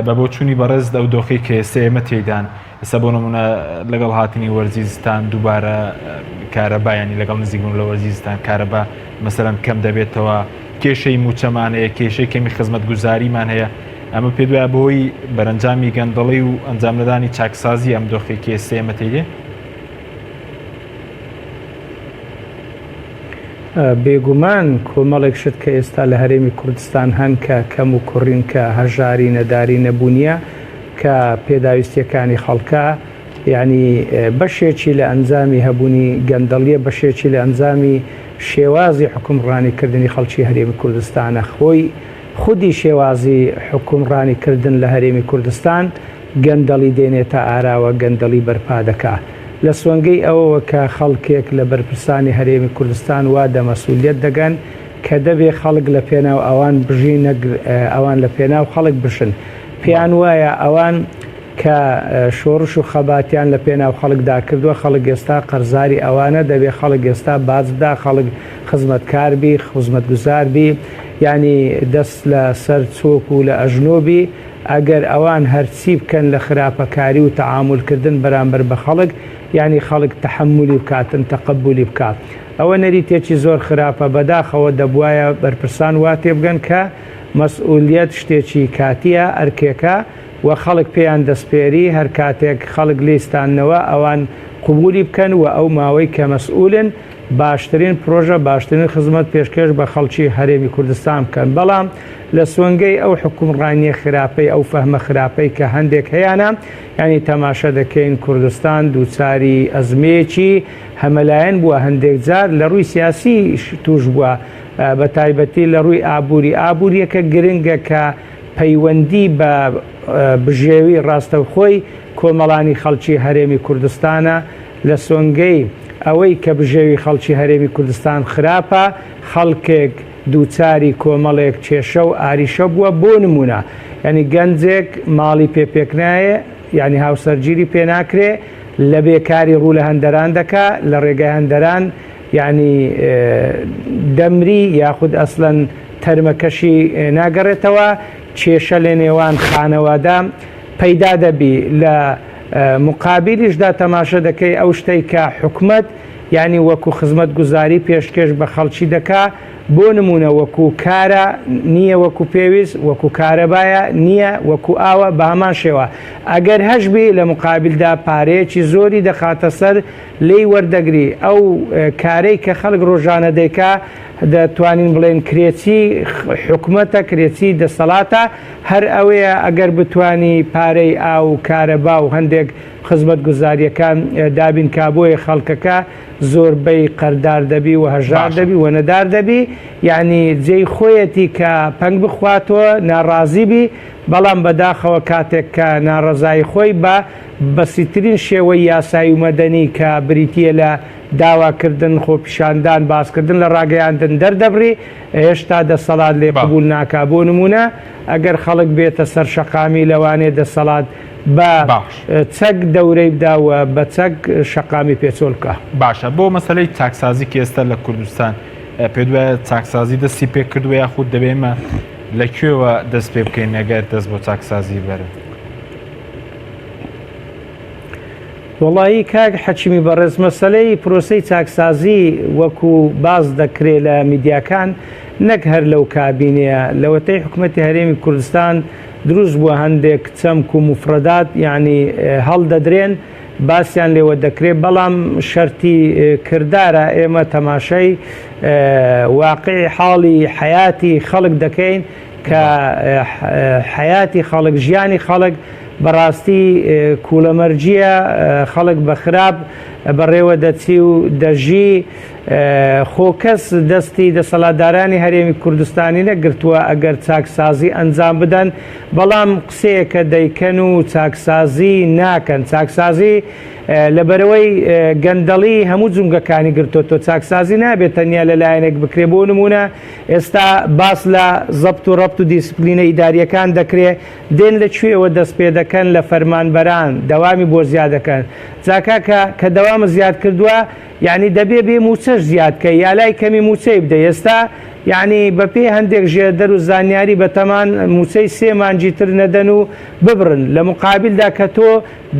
بە بۆچوونی بەڕێز ئەو دۆخی کە ئێمە تێدان ئێستا بۆ نمونە لەگەڵ هاتنی وەرزیستان دووبارە کارەبایانی لەگەڵ نزیکبوون لە وەرزیستان کارەبا مەسەرەن کەم دەبێتەوە کێشەی موچەمان هەیە کێشەی کەمی خزمەت گوزاریمان هەیە ئەمە پێ دوایە بۆی بەرەنجامی گەندەڵی و ئەنجام نەدانی چاکسازی ئەم دۆخی کە ئێمە تێدێ بێگومان کۆمەڵێک شت کە ئێستا لە هەرێمی کوردستان هەن کە کەم و کوڕین کە هەژاری نەداری نەبوونیە کە پێداویستیەکانی خەڵکە یعنی بەشێکی لە ئەنجامی هەبوونی گەندەڵیە بەشێکی لە ئەنجامی شێوازی حکومڕانیکردنی خەڵکی هەرێمی کوردستانە خۆی خودی شێوازی حکومڕانیکردن لە هەرێمی کوردستان گەندەڵی دێنێتە ئاراوە گەندەڵی بەرپا دەکا لە سوەنگەی ئەوەوە کە خەڵکێک لە بەرپرسانی هەرێمی کوردستان وا دەمەسئولیەت دەگەن کە دەبێ خەڵک لە پێناو ئەوان بژین ئەوان لە پێناو خەڵک بشن پێیان وایە ئەوان کە شۆڕش و خەباتیان لە پێناو خەڵکدا کردووە خەڵک ئێستا قەرزاری ئەوانە دەبێت خەڵک ئێستا بازدا خەڵک خزمەتکاربی خزمەتگوزاربی ینی دەست لە سەر چۆک و لە ئەژنۆبی ئەگەر ئەوان هەرچی بکەن لە خراپەکاری و تەعامولکردن بەرامبەر بە خەڵک ینی خەڵک تەحملی بکاتن تەقبولی بکات ئەوە نەریتێکی زۆر خراپە بەداخەوە دەبوایە بەرپرسان وا تێ بگەن کە مەسئولیەت شتێکی کاتیە ئەرکێکە و خەڵک پێیان دەستپێری هەر کاتێک خەڵک لیستانەوە ئەوان قبولی بکەن و ئەو ماوەی کە مەسئولن باشترین پرۆژە باشترین خزمەت پێشکەش بە خەڵکی هەرێمی کوردستان بکەن. بەڵام لە سۆنگەی ئەو حکومڕانیە خراپەی ئەو فەهمە خراپەی کە هەندێک هەیەە، ینی تەماشە دەکەین کوردستان دووچاری ئەزمەیەکی هەمەلایەن بووە، هەندێک جار لە ڕووی سیاسی توش بووە، بە تایبەتی لە ڕووی ئابووریەکە گرنگە کە پەیوەندی بە بژێوی ڕاستەوخۆی کۆمەڵانی خەڵکی هەرێمی کوردستانە. لە سۆنگەی ئەوەی کە بژێوی خەڵکی هەرێمی کوردستان خراپە، خەڵکێک دووچاری کۆمەڵێک کێشە و ئاریشە بووە. بۆ نمونە ینی گەنجێک ماڵی پێپێکنایە، ینی هاوسەرگیری پێ ناکرێ، لە بێکاری ڕوو لە هەندەران دەکا، لە ڕێگای هەندەران ینی دەمری یاخود ئەسڵەن تەرمەکەشی ناگەڕێتەوە، کێشە لە نێوان خانەوەدا پەیدا دەبی. لە مقابلیشدا تەماشە دەکەی ئەو شتەی کە حکومەت ینی وەکو خزمەت گوزاری پێشکەش بە خەڵکی دەکا. بۆ نمونە وەکو کارە نییە، وەکو پێویست، وەکو کارەبایە نییە، وەکو ئاوە بە هەمان شێوە. ئەگەر هەشبی لە مقابلدا پارەیەکی زۆری دەخاتە سەر لی وەردەگری. ئەو کارەی کە خەڵک ڕۆژانە دەیکا دەتوانین بڵێن کرێچی حکومەتە، کرێچی دەسەڵاتە، هەر ئەوەیە ئەگەر بتانی پارەی ئاو کارەبا و هەندێک خزمەت گوزاریەکان دابین کابۆیە خەڵکەکە زۆربەی قەردار دەبی و هەژار دەبی و نەدار دەبی، یعنی جێی خۆیەتی کە پەنگ بخواتەوە ناڕازی بی. بەڵام بەداخەوە کاتێک کە ناڕەزایی خۆی بە بەسیترین شێوەی یاسایی و مەدەنی کە بریتیە لە داواکردن، خۆپیشاندان، باسکردن لە ڕاگەیاندن دەردەبڕی، هێشتا دەسەڵات لێ قبول ناکا. بۆ نمونە ئەگەر خەڵک بێتە سەر شەقامی لەوانێ دەسەڵات بە چەک دەورەی بداوە، بە چەک شەقامی پێچۆڵکە. باشە، بۆ مەسەلەی چاکسازی کە ئێستا لە کوردستان پێ دوایە چاکسازی دەستی پێ کردووە یاخود دەبێمە لەکوێوە دەست پێ بکەین نەگەر دەست بۆ چاکسازی بەرن؟ وڵایی کاک حەچیمی بەڕێز مەسەلەی پرۆسەی چاکسازی وەکو باز دەکرێت لە میدیاکان نەک هەر لەو کابینەیە، لەوەتەی حکوومەتی هەرێمی کوردستان دروست بووە هەندێک چەمک و مفرەدات ینی هەڵدەدرێن باسییان لێوە دەکرێت. بەڵام شەرتی کردارە ئێمە تەماشای واقعی حاڵی حیاتی خەڵک دەکەین کە حیاتی خەڵک، ژیانی خەڵک بەڕاستی کوولەمەرجیە، خەڵک بە خراپ بەڕێوە دەچی و دەژی. خۆکەس دەستی دەسەڵاتدارانی هەرێمی کوردستانی نەگرتووە ئەگەر چاکسازی ئەنجام بدەن، بەڵام قسەیەکە دەیکەن و چاکسازی ناکەن. چاکسازی لەبەرەوەی گەندەڵی هەموو جونگەکانی گرتوۆ، چاکسازی نابێت تەنیا لەلایەنێک بکرێ. بۆ نمونە ئێستا باس لە زەبط و ڕەبط و دیسپلینە ئیداریەکان دەکرێت، دێن لەکوێوە دەست پێ دەکەن لە فەرمانبەران، دەوامی بۆ زیاد دەکەن. جاکاکە کە دەوامە زیاد کردووە یعنی دەبێ بێ موچەش زیادکە، یا لای کەمی موچەی بدە. ئێستا یعنی بەپێ هەندێک ژێدەر و زانیاری بەتەمان موچەی 3 مانجی تر نەدەن و ببرن، لە مقابلدا کە تۆ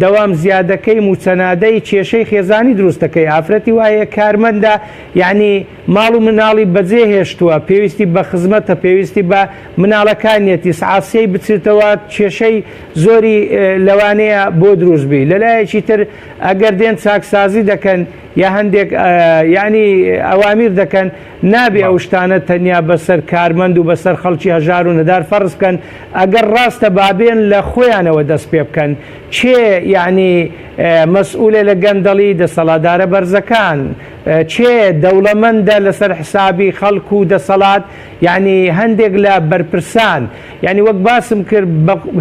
دەوام زیادەکەی موچەنادەی کێشەی خێزانی دروستەکەی. ئافرەتی وایە کارمەندە یعنی ماڵ و مناڵی بەجێ هێشتووە، پێویستی بە خزمەتە، پێویستی بە مناڵەکانیەتی سعاسیەی بچێتەوە، کێشەی زۆری لەوانەیە بۆ دروستبی. لەلایەکی تر ئەگەر دێن چاکسازی دەکەن یا هەندێک ینی ئەوامیر دەکەن، نابێ ئەو شتانە تەنیا بەسەر کارمەند و بەسەر خەڵکی هەژار و نەدار فەرز بکەن. ئەگەر ڕاستە بابێن لە خۆیانەوە دەست پێ بکەن. چێ یعنی مەسئولە لە گەندەڵی دەسەڵاتدارە بەرزەکان، چێ دەوڵەمەندە لەسەر حسابی خەڵک و دەسەڵات، یعنی هەندێک لە بەرپرسان، یعنی وەک باسم کرد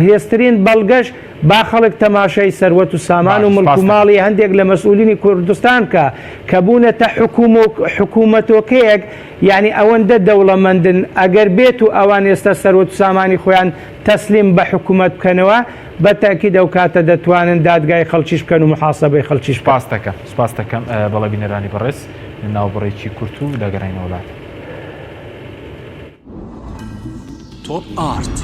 هێزترین بەڵگەش با خەڵک تەماشای سەروەت و سامان و ملک و ماڵی هەندێک لە مەسئولینی کوردستان کە بوونەتە حکوومەتۆکەیەک، یعنی ئەوەندە دەوڵەمەندن ئەگەر بێت و ئەوان ئێستا سەروەت و سامانی خۆیان تەسلیم بە حکوومەت بکەنەوە، بەتاکید ئەو کاتە دەتوانن دادگای خەڵکیش بکەن و محاسەبەی خەڵکیش. سپاس دەکەم بەڵێ بینەرانی بەڕێز ناوبڕێکی کورت و دەگەڕینە وڵات. تۆپ ئارت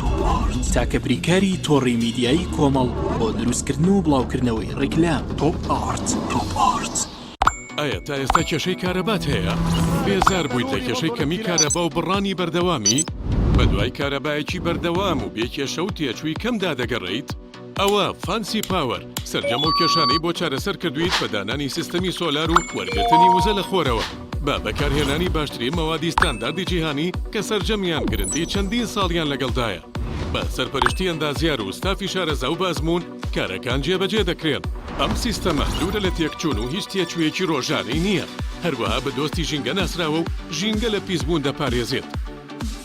تاکە بریکاری تۆڕی میدیایی کۆمەڵ بۆ دروستکردن و بڵاوکردنەوەی ڕیکلام. تۆپ ئارت. ئایا تا ئێستا کێشەی کارەبات هەیە؟ بێزار بوویت لە کێشەی کەمی کارەبا و بڕانی بەردەوامی؟ بە دوای کارەبایەکی بەردەوام و بێکێشە و تێچووی کەمدا دەگەڕێیت؟ ئەوە فانسی پاوەر سەرجەم و کێشانەی بۆ چارەسەر کردویت بە دانانی سیستەمی سۆلار و وەرگرتنی وزە لە خۆرەوە با بەکارهێنانی باشترین مەوادی ستانداردی جیهانی کە سەرجەمیان گرنگی چەندین ساڵیان لەگەڵدایە بە سەرپەرشتی ئەندازیار و ستافی شارەزا و بازمون کارەکان جێبەجێ دەکرێن ئەم سیستەمە دوورە لە تێکچوون و هیچ تێکچوویەکی ڕۆژانەی نییە هەروەها بە دۆستی ژینگە ناسراوە و ژینگە لە پیسبوون دەپارێزێت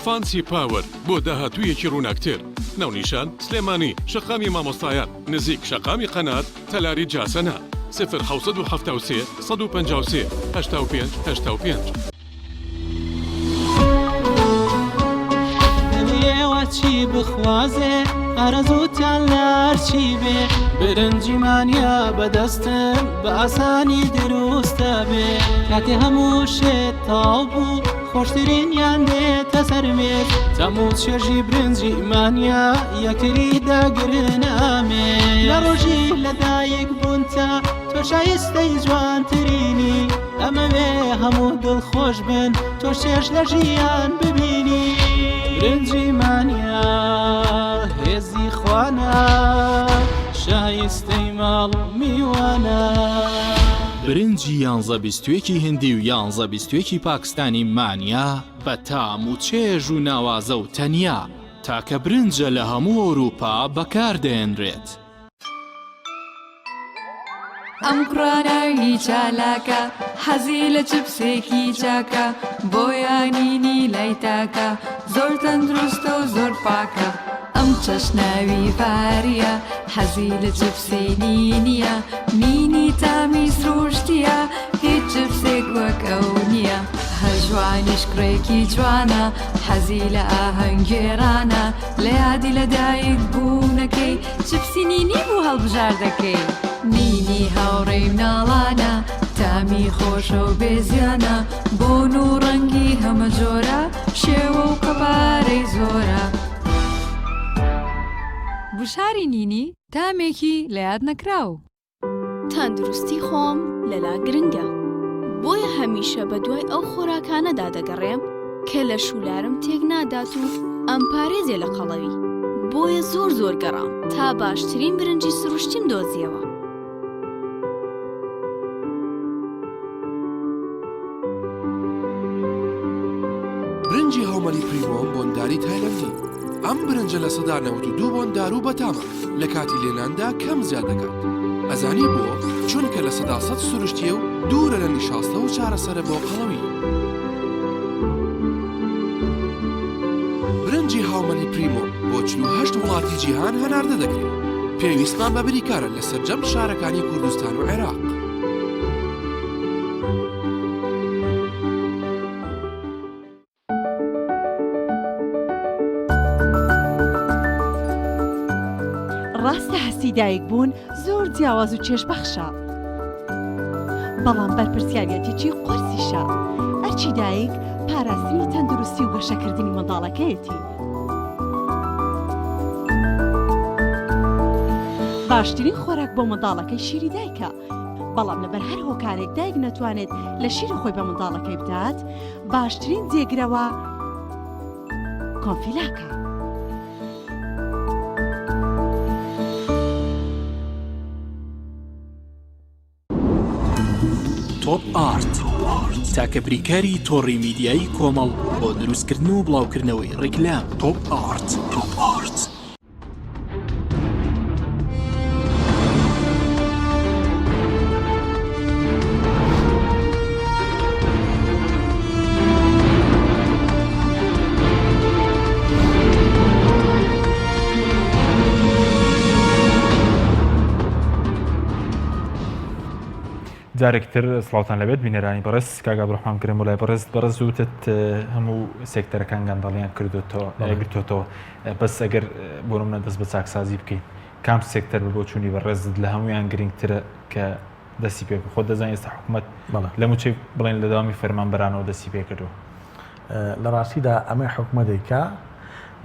فانسی پاوەر بۆ داهاتوویەکی ڕووناکتر ناونیشان سلێمانی شەقامی مامۆستایان نزیک شەقامی قەنات تەلاری جاسەنا 0 153 85 85 چی بخوازێ ئارەزووتان لارچی بێ برنجیمانیا بەدەستم بە ئاسانی دروستە بێ کاتێ هەموو شێت تاو بوو خۆشترینیان دێتە سەرمێت تەموو چێژی برنجیمانیا یەکتری داگرنامێ لە ڕۆژی لەدایک بوونتە تۆ شایستەی جوانترینی ئەمەوێ هەموو دڵخۆش بن تۆ شێش لە ژیان ببینی برنجیمانیا هێزی خوانە شایستەی ماڵ و میوانە برنجی 11 هندی و 11 پاکستانی مانیا بە تام و چێژ و ناوازە و تەنیا تاکە برنجە لە هەموو ئەوروپا بەکاردێنرێت ئەم کوڕانەوی چالاکە حەزی لە چپسێکی چاکە بۆیانینی لای تاکە زۆر تەندروستە و زۆر پاکە ئەم چەشناوی پاریە حەزی لە چپسێنی نییە مینی تامی سروشتیە هیچ چپسێک وەک ئەو نییە هەژوانیش کوڕێکی جوانە حەزی لە ئاهەنگێرانە لە یادی لەدایک بوونەکەی چپسی نینی بوو هەڵبژار دەکەی نینی هاوڕێی مناڵانە تامی خۆشە و بێزیانە بۆن و ڕەنگی هەمە جۆرە شێوە و قەپارەی زۆرە بشاری نینی تامێکی لە یاد نەکراو تەندروستی خۆم لەلا گرنگە بۆیە هەمیشە بە دوای ئەو خۆراکانەدا دەگەڕێم کە لە شولارم تێک نادات و ئەم پارێزێ لە قەڵەوی بۆیە زۆر گەڕام تا باشترین برنجی سروشتیم دۆزیەوە برنجی هەومەلی پریمۆم بۆنداری تایلەندی ئەم برنجە لە سەدا 92 بۆندار و بەتامە لە کاتی لێناندا کەم زیاد دەکات ئەزانی بۆ چونکە لە سەدا 100 سروشتیە و دوورە لە نیشاستە و چارەسەرە بۆ قەڵەوی برنجی هاومەلی پریمۆم بۆ 48 وڵاتی جیهان هەناردە دەکرێت پێویستمان بە بریکارە لە سەرجەم شارەکانی کوردستان و عێراق ڕاستە هەستی دایک بوون زۆر جیاواز و چێژبەخشە بەڵام بەرپرسیارەتێکی قورسیشە ئەرچی دایک پاراستنی تەندروستی و گەشەکردنی منداڵەکەیەتی باشترین خۆراک بۆ منداڵەکەی شیری دایکە بەڵام لەبەر هەر هۆکارێک دایک نەتوانێت لە شیری خۆی بە منداڵەکەی بدات باشترین جێگرەوە کۆنفیلاکە تۆپ ئارت تاکە بریکاری تۆڕی میدیایی کۆمەڵ بۆ دروستکردن و بڵاوکردنەوەی ڕیکلام تۆپ ئارت جارێکتر سڵاوتان لەبێت بینەرانی بەڕست کاگا عەبدوڕەحمان کرێم بۆ لای بەڕست وتت هەموو سێکتەرەکان گەندەڵیان گرتوتەوە بەس ئەگەر بۆ نمونە دەست بە چاکسازی بکەین کام سێکتەر بۆ چوونی بەڕێزت لە هەمویان گرنگترە کە دەستی پێ خۆ دەزانین ئێستا حکوومەت لە موچەی بڵێن لە داوامی فەرمانبەرانەوە دەستی پێ کردووە لە ڕاستیدا ئەمەی حکوومەتێکە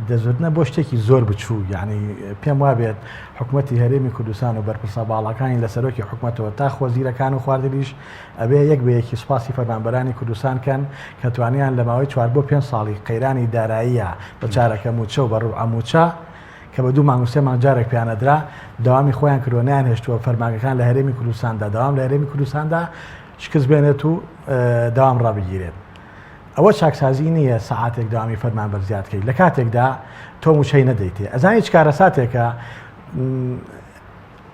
دەزوتنە بۆ شتێکی زۆر بچوو یعنی پێم وابێت حکوومەتی هەرێمی کوردستان و بەرپرسە باڵەکانی لە سەرۆکی حکوومەتەوە تا خۆزیرەکان و خواردنیش ئەبێ یەک بە یەکی سوپاسی فەرمانبەرانی کوردستان کەن کە توانیان لە ماوەی 4 بۆ 5 ساڵی قەیرانی داراییە بە چارەکە موچە و بەڕوو ئەموچە کە بە 2 مانگ و 3 مانگ جارێک پیانەدرا داوامی خۆیان کردوانیان هێشتووە فەرمانگەکان لە هەرێمی کوردستاندا داوام لە هەرێمی کوردستاندا شکست بێنێت و داوام ڕابگیرێت. ئەوە چاکسازی نییە سەعاتێک داوامی فەرمانبەر زیادکەی لە کاتێکدا تۆ موچەی نەدەیتێ. ئەزانی چ کارە ساتێکە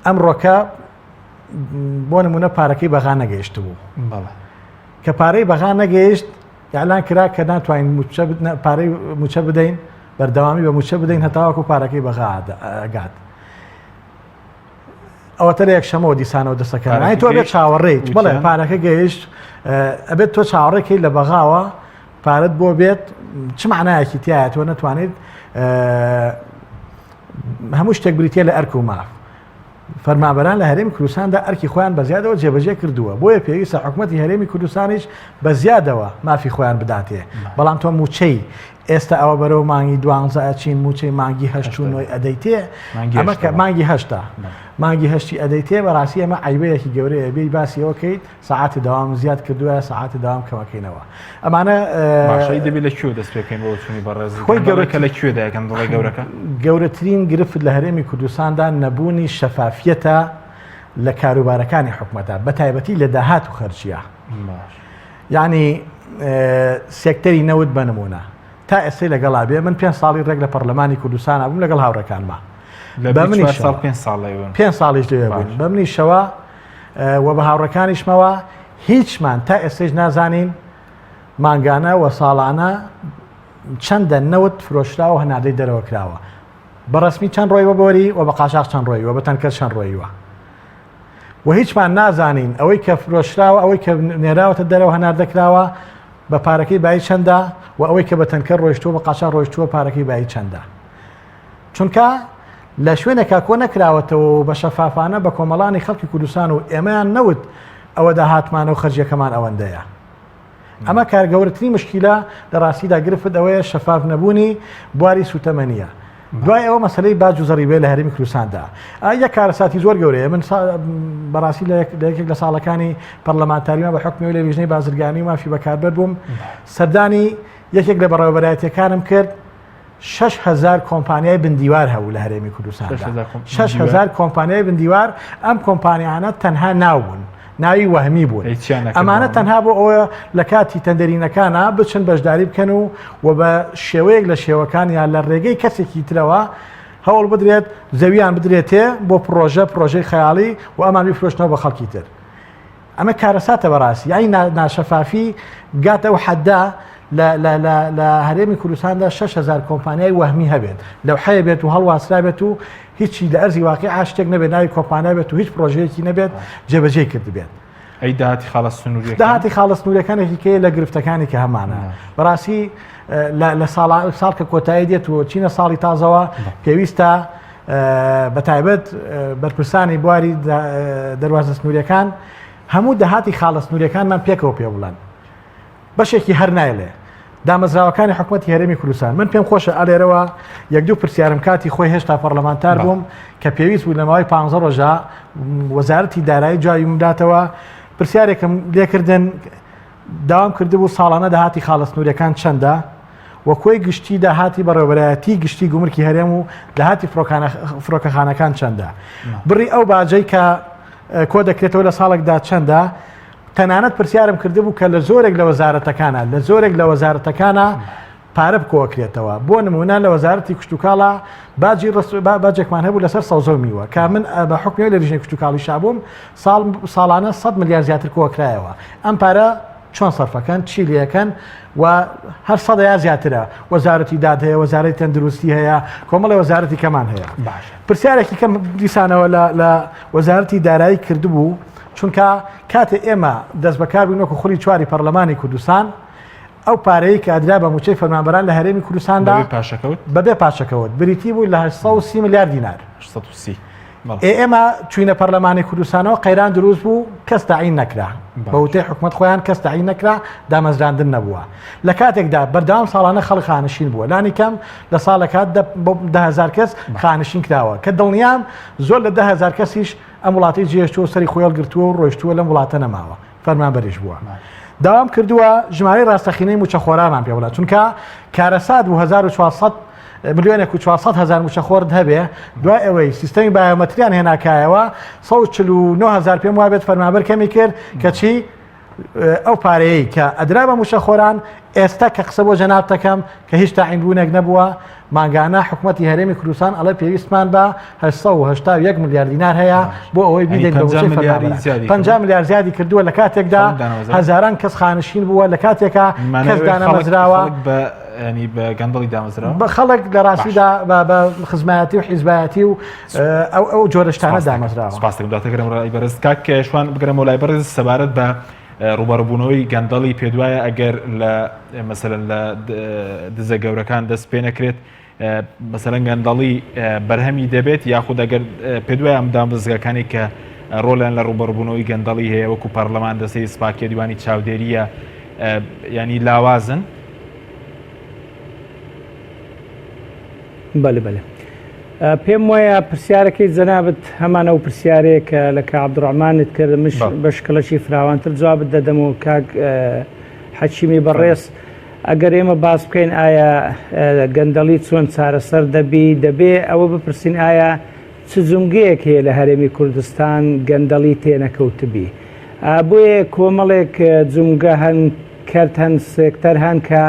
ئەمڕۆکە بۆ نمونە پارەکەی بەغا نەگەیشت بوو کە پارەی بەغا نەگەیشت یاعلان کرا کە ناتوانین پارەی موچە بدەین بەردەوامی بە موچە بدەین هەتاوەکو پارەکەی بەغا ئەگات. ئەوەتە لە یەکشەمەوە دیسانەوە دەسەکەن تۆ بێت چاوەڕێیت بڵێ پارەکە گەیشت ئەبێت تۆ چاوەڕێکی لە بەغاوە پارەت بۆ بێت چ معنایەکی تایە تۆ نەتوانێت هەموو شتێک بریتە لە ئەرک و ماف. فەرمانبەران لە هەرێمی کوردستاندا ئەرکی خۆیان بە زیادەوە جێبەجێ کردووە بۆیە پێویستە حکوومەتی هەرێمی کوردستانیش بە زیادەوە مافی خۆیان بداتێ. بەڵام تۆ موچەی ئێستا ئەوە بەرەو مانگی 12 چین موچەی مانگی 8 ئەدەیتێ ئەمە کە مانگی 8 مانگی 8 ئەدەیتێ بەڕاستی ئەمە عیبەیەکی گەورەیە بێی باسیەوەکەیت ساعاتی داوام زیاد کردووە ساعاتی داوام کەمەکەینەوە. ئەمانە باشەی دەبێت لە کوێ دەست پێکەین بۆ چوونی بەڕێز خۆی گەورەکە لە کوێ دایکەن دڵی گەورەکە گەورەترین گرفت لە هەرێمی کوردستاندا نەبوونی شەفافیەتە لە کاروبارەکانی حکوومەتە بە تایبەتی لە داهات و خەرجیە. یعنی سێکتەری نەوت بنمونە تا ئێستا لەگەڵا بێ من 5 ساڵی ڕێک لە پەرلەمانی کوردستان بووم لەگەڵ هاوڕەکانمە 5 ساڵیش لێ بووین بە منیشەوە و بە هاوڕەکانیشمەوە هیچمان تا ئێستاش نازانین مانگانە و ساڵانە چەندە نەوت فرۆشراوە هەنادەی دەرەوە کراوە بەڕسمی چەند ڕۆیوە بۆری و بە قاچاق چەند ڕۆیوە بە تەنکەر چەند ڕۆیوە و هیچمان نازانین ئەوەی کە فرۆشراوە ئەوەی کە نێراوەتە دەرەوە هەناردەکراوە بە پارەکەی بای چەندە و ئەوەی کە بە تەنکەر ڕۆیشتووە بە قاچاق ڕۆیشتووە پارەکەی بای چەندە چونکە لە شوێنێکا کۆ نەکراوەتەوە بە شەفافانە بە کۆمەڵانی خەڵکی کوردستان و ئێمەیان نەوت ئەوە داهاتمانە و خەرجیەکەمان ئەوەندەیە. ئەمە کار گەورەترین مشکیلە لە ڕاستیدا گرفت ئەوەیە شەفاف نەبوونی بواری سوتەمەنیە. دوای ئەوە مەسلەی باج و زەریبێ لە هەرێمی کوردستاندا یەک کارەساتی زۆر گەورەیە. من بەڕاستی لە یەکێک لە ساڵەکانی پەرلەمانتاریمە بە حکمی و لە لیژنەی بازرگانی و مافی بەکاربەر بووم سەردانی یەکێک لە بەڕێوەبەرایەتیەکانم کرد 6,000 کۆمپانیای بندیوار هەبوو لە هەرێمی کوردستاندا 6,000 کۆمپانیای بندیوار ئەم کۆمپانیانە تەنها ناوبوون ناوی وەهمی بوون ئەمانە تەنها بۆ ئەوە لە کاتی تەندەرینەکانە بچن بەشداری بکەن و بە شێوەیەک لە شێوەکانیان لە ڕێگەی کەسێکی ترەوە هەوڵ بدرێت زەویان بدرێتێ بۆ پرۆژەی خەیاڵی و ئەمان بیفرۆشتنەوە بە خەڵکی تر. ئەمە کارەساتە بەڕاستی یعنی ناشەفافی گاتە و حەددا لە هەرێمی کوردستاندا 6,000 کۆمپانیای وەهمی هەبێت لەو حەیە بێت و هەڵواسرا بێت و هیچی لە ئەرزی واقعی شتێک نەبێت ناوی کۆمپانیا بێت و هیچ پرۆژەیەکی نەبێت جێبەجێ کرد بێت. ئەی داهاتی خاڵە سنووریەکان داهاتی خاڵە سنووریەکانێکی کێ لە گرفتەکانی کە هەمانە بەڕاستی لە ساڵ کە کۆتایی دێت و چینە ساڵی تازەوە پێویستە بە تایبەت بەرپرسانی بواری دەواازە سنووریەکان هەموو داهاتی خاڵە سنووریەکانمان پێکەوە پێ بڵێن بەشێکی هەر نایلێ دامەزراوەکانی حکوومەتی هەرێمی کوردستان. من پێم خۆشە ئالێرەوە یەک دوو پرسیارم کاتی خۆی هێشتا پەرلەمانتار بووم کە پێویست بوو لە ماوەی 15 ڕۆژە وەزارەتی دارایی جوابی بداتەوە پرسیارێکم لێکردن داوام کردبوو ساڵانە داهاتی خاڵە سنووریەکان چەندە و کۆی گشتی داهاتی بەڕێوەبەرایەتی گشتی گومرکی هەرێم و داهاتی فڕۆکەخانەکان چەندە بڕی ئەو باجەی کە کۆ دەکرێتەوە لە ساڵێکدا چەندە تەنانەت پرسیارم کردبوو کە لە زۆرێک لە وەزارەتەکانە پارە بکۆکرێتەوە بۆ نمونە لە وەزارەتی کشتتوکاڵە باجێکمان هەبوو لەسەر سەوزۆمیوە کە من بە حکمی لە ژنێ کشتتوکاڵی شابووم ساڵانە 100 ملیار زیاتر کۆکرایەوە ئەم پارە چۆن سەرفەکەن چی لەکەن و هەر سەدە یا زیاترە وەزارەتی داد هەیە وەزارەتی تەندروستی هەیە کۆمەڵی وەزارەتی کەمان هەیە. پرسیارێکی کەم دیسانەوە لە وەزارەتی دارایی کردبوو چونکە کاتێ ئێمە دەست بەکار بووین وەکو خولی چواری پەرلەمانی کوردستان ئەو پارەیە کە ئەدرا بە موچەی فەرمانبەران لە هەرێمی کوردستاندا بەبێ پاشەکەوت بریتی بوو لە 130 ملیار دینار. ئێمە چوینە پەرلەمانی کوردستانەوە قەیران دروست بوو کەس تاعین نەکرا بە وتەی حکوومەت خۆیان کەس تاعین نەکرا دامەزراندن نەبووە لە کاتێکدا بەردەوام ساڵانە خەڵک خانشین بووە لانی کەم لە ساڵەکات 10,000 کەس خانشین کراوە کە دڵنیام زۆر لە 10,000 کەسیش ئەم وڵاتی جێشتووە سەری خۆیڵ گرتووە و ڕۆیشتووە لەم وڵاتە نەماوە فەرمانبەریش بووە. داوام کردووە ژمارەی ڕاستەخینەی موچەخۆرامان پێ وڵات چونکە کارەسات 1400 ملیۆنێک و 400,000 موچەخۆرد هەبێ دوای ئەوەی سیستەمی بایۆمەتریان هێناکایەوە 149,000 پێم وا بێت فەرمانبەر کەمی کرد کەچی ئەو پارەیەی کە ئەدرا بە موچەخۆران ئێستا کە قسە بۆ جەناب دەکەم کە هیچ تاعینبوونێک نەبووە ماگانە حکوومەتی هەرێمی کوردستان ئەڵێ پێویستمان بە 881 ملیار دینار هەیە بۆ ئەوەی بیدەین بە 50 ملیار زیادی کردووە لە کاتێکدا هەزاران کەس خانشین بووە لە کاتێکا کەس دانەمەزراوە ینی بە گەندڵی دامەزراوە بە خەڵک لە ڕاستیدا بە خزمایەتی و حیزبایەتی و ئەو جۆرەشتانە دامەزراوە. سپاس دەکەم دواتەگەرم ڕای بەرز کاک شوان بگەرەمەوە لای بەرز سەبارەت بە ڕوبەڕبوونەوەی گەندەڵی پێدوایە ئەگەر لە مەسەلەن لە دزە گەورەکان دەست پێ نەکرێت مەسەلەن گەندەڵی بەرهەمی دەبێت یاخود ئەگەر پێدوای ئەم دامەزگەکانی کە ڕۆڵیان لە ڕوبەڕبوونەوەی گەندەڵی هەیە وەکو پەرلەمان دەسەی سپاکیە دیوانی چاودێریە ینی لاوازن. بەڵێ بەڵێ پێم وایە پرسیارەکەی جەنابەت هەمانە و پرسیارەیە کە لە کە عەبدوڕەحمانت کرد مش بە شکلەشی فراوانتر جوابت دەدەمەوە کاک حەکیمی بەڕێز ئەگەر ئێمە باس بکەین ئایا گەندەڵی چۆن چارەسەر دەبێ ئەوە بپرسین ئایا چ جونگەیەک هەیە لە هەرێمی کوردستان گەندەڵی تێنەکەوتبی بۆیە کۆمەڵێک جونگە هەن کرد هەن سێکتەر هەن کە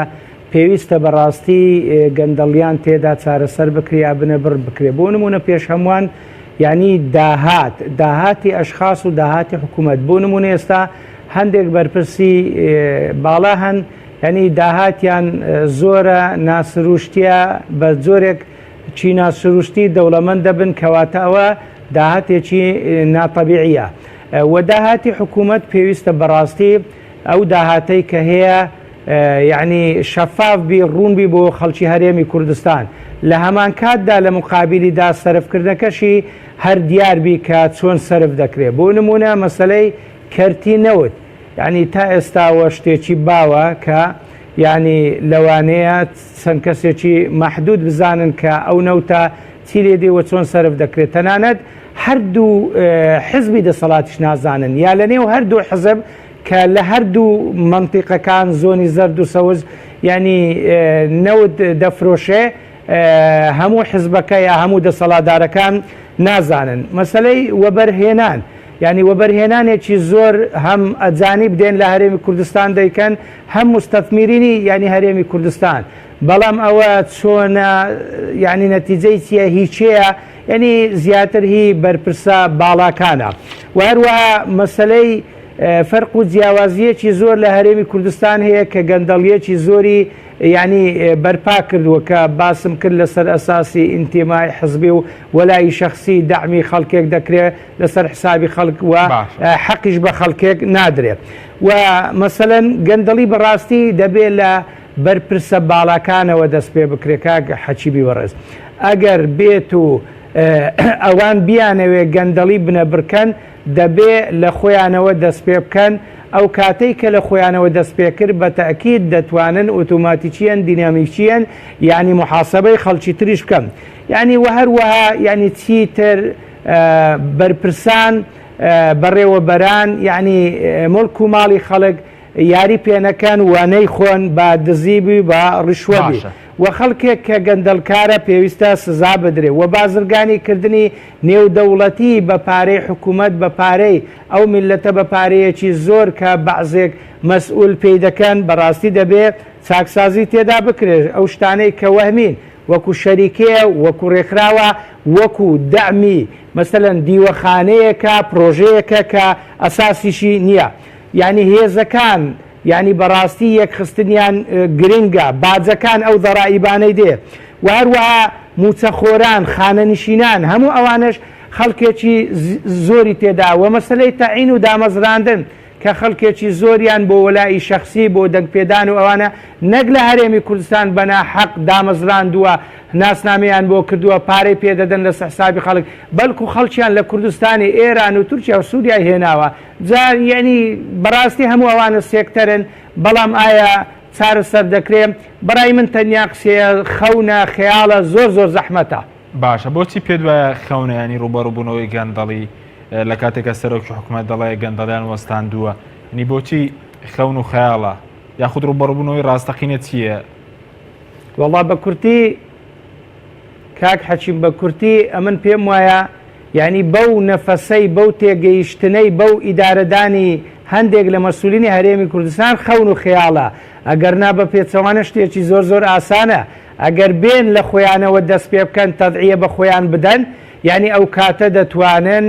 پێویستە بەڕاستی گەندەڵیان تێدا چارەسەر بکرێ یا بنە بڕ بکرێ بۆ نمونە پێش هەمووان ینی داهاتی ئەشخاص و داهاتی حکوومەت بۆ نمونە ئێستا هەندێک بەرپرسی باڵا هەن ینی داهاتیان زۆرە ناسروشتیە بە جۆرێک چی ناسروشتی دەوڵەمەند دەبن کەواتە ئەوە داهاتێکی ناتەبیعیە و داهاتی حکوومەت پێویستە بەڕاستی ئەو داهاتەی کە هەیە یعنی شەفاف بی ڕوونبی بۆ خەڵکی هەرێمی کوردستان لە هەمان کاتدا لە مقابلیدا سەرفکردنەکەشی هەر دیاربی کە چۆن سەرف دەکرێت بۆ نمونە مەسەلەی کەرتی نەوت یعنی تا ئێستاوە شتێکی باوە کە یعنی لەوانەیە چەند کەسێکی مەحدود بزانن کە ئەو نەوتە چی لێ دێوە چۆن سەرف دەکرێت تەنانەت هەردوو حزبی دەسەڵاتیش نازانن یا لە نێو هەردوو حزب کە لە هەردوو منتیقەکان زۆنی زەرد و سەوز ینی نەوت دەفرۆشێ هەموو حزبەکە یا هەموو دەسەڵاتدارەکان نازانن مەسەلەی وەبەرهێنان ینی وەبەرهێنانێکی زۆر هەم ئەجانی بدێن لە هەرێمی کوردستان دەیکەن هەم مستەثمیرینی ینی هەرێمی کوردستان بەڵام ئەوە چۆنە ینی نەتیجەی چیە هیچەیە ینی زیاتر هی بەرپرسە باڵاکانە و هەروەها مەسەلەی فەرق و جیاوازیەکی زۆر لە هەرێمی کوردستان هەیە کە گەندەڵیەکی زۆری ینی بەرپا کردووە کە باسم کرد لەسەر ئەساسی ئینتیمای حزبی و وەلای شەخصی داعمی خەڵکێک دەکرێت لەسەر حسابی خەڵک و حەقیش بە خەڵکێک نادرێت و مەسەلەن گەندەڵی بەڕاستی دەبێت لە بەرپرسە باڵاکانەوە دەست پێ بکرێت کاک حەکیمی بەڕێز ئەگەر بێت و ئەوان بیانەوێ گەندەڵی بنە بڕکەن دەبێ لە خۆیانەوە دەست پێ بکەن ئەو کاتەی کە لە خۆیانەوە دەست پێ کرد بە تەئکید دەتوانن ئۆتۆماتیکیەن دینامیکیەن یعنی محاسبەی خەڵکی تریش بکەن یعنی و هەروەها یعنی چیتر بەرپرسان بەڕێوەبەران یعنی مڵک و ماڵی خەڵک یاری پێنەکەن وانەی خۆن بە دزیبی بە ڕیشوەبی و خەڵکێک کە گەندەڵکارە پێویستە سزا بدرێ و بازرگانی کردنی نێودەوڵەتی بە پارەی حکوومەت بە پارەی ئەو میلەتە بە پارەیەکی زۆر کە بەعزێک مەسئول پێی دەکەن بەڕاستی دەبێت چاکسازی تێدا بکرێت ئەو شتانەی کە وەهمین وەکو شەریکەیە وەکو ڕێکخراوە وەکو دەعمی مەسەلەن دیوەخانەیەکە پرۆژەیەکە کە ئەساسیشی نییە یعنی هێزەکان یعنی بەڕاستی یەکخستنیان گرنگە باجەکان ئەو دەڕائیبانەی دێ و هەروەها موچەخۆران خانەنشینان هەموو ئەوانش خەڵکێکی زۆری تێدا و مەسەلەی تەعین و دامەزراندن کە خەڵکێکی زۆریان بۆ وەلای شەخصی بۆ دەنگپێدان و ئەوانە نەک لە هەرێمی کوردستان بەنا حەق دامەزراندووە ناسنامەیان بۆ کردووە پارەی پێدەدەن لە حسابی خەڵک بەڵکو خەڵکیان لە کوردستانی ئێران و تورکیا و سووریای هێناوە جار یعنی بەڕاستی هەموو ئەوانە سێکتەرن بەڵام ئایا چارەسەر دەکرێت بەڕای من تەنیا قسەیە خەونە خەیاڵە زۆر زۆر زەحمەتە باشە بۆچی پێت وایە خەونە ینی ڕوبەڕووبوونەوەی گەندەڵی لە کاتێکە سەرۆکی حکوومەت دەڵێ گەندەڵیان وەستاندووە نی بۆچی خەون و خەیاڵە یاخود ڕوبەڕووبوونەوەی ڕاستەقینە چییە؟ وەڵا بە کورتی کاک حەچیم بە کورتی ئەمن پێم وایە یعنی بەو نەفەسەی بەو تێگەیشتنەی بەو ئیدارەدانی هەندێک لە مەسئولینی هەرێمی کوردستان خەون و خەیاڵە ئەگەر نا بە پێچەوانە شتێکی زۆر زۆر ئاسانە ئەگەر بێن لە خۆیانەوە دەست پێ بکەن تەدعیە بە خۆیان بدەن یعنی ئەو کاتە دەتوانن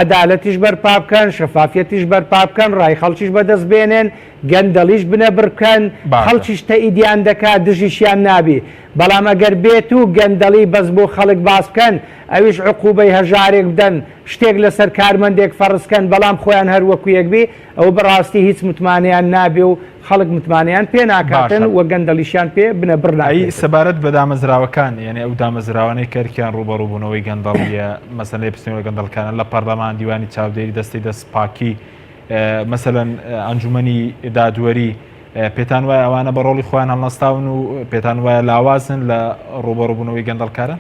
عدالەتیش بەرپا بکەن شەفافیەتیش بەرپا بکەن ڕای خەڵکیش بەدەست بێنێن گەندەڵیش بنە بڕکەن خەڵکیش تەئیدیان دەکات دژیشیان نابی بەڵام ئەگەر بێت و گەندەڵی بەس بۆ خەڵک باس بکەن ئەویش عقوبەی هەژارێک بدەن شتێک لەسەر کارمەندێک فەرزکەن بەڵام خۆیان هەر وەکو یەکبی ئەو بەڕاستی هیچ متمانیان نابێ و خەڵک متمانیان پێ ناکاتن و گەندەڵیشیان پێ بنە بڕنایی سەبارەت بە دامەزراوەکان یعنی ئەو دامەزراوانەی کەرکیان ڕوبەڕووبوونەوەی گەندەڵیە مەسەلەی پرسیۆنە گەندەڵکانە لە پەرلەمان دیوانی چاودێری دەستی دەست پاکی مەسەلەن ئەنجومەنی دادوەری پێتان وایە ئەوانە بە ڕۆڵی خۆیان هەڵنەستاون و پێتان وایە لاوازن لە ڕوبەڕووبوونەوەی گەندەڵکارە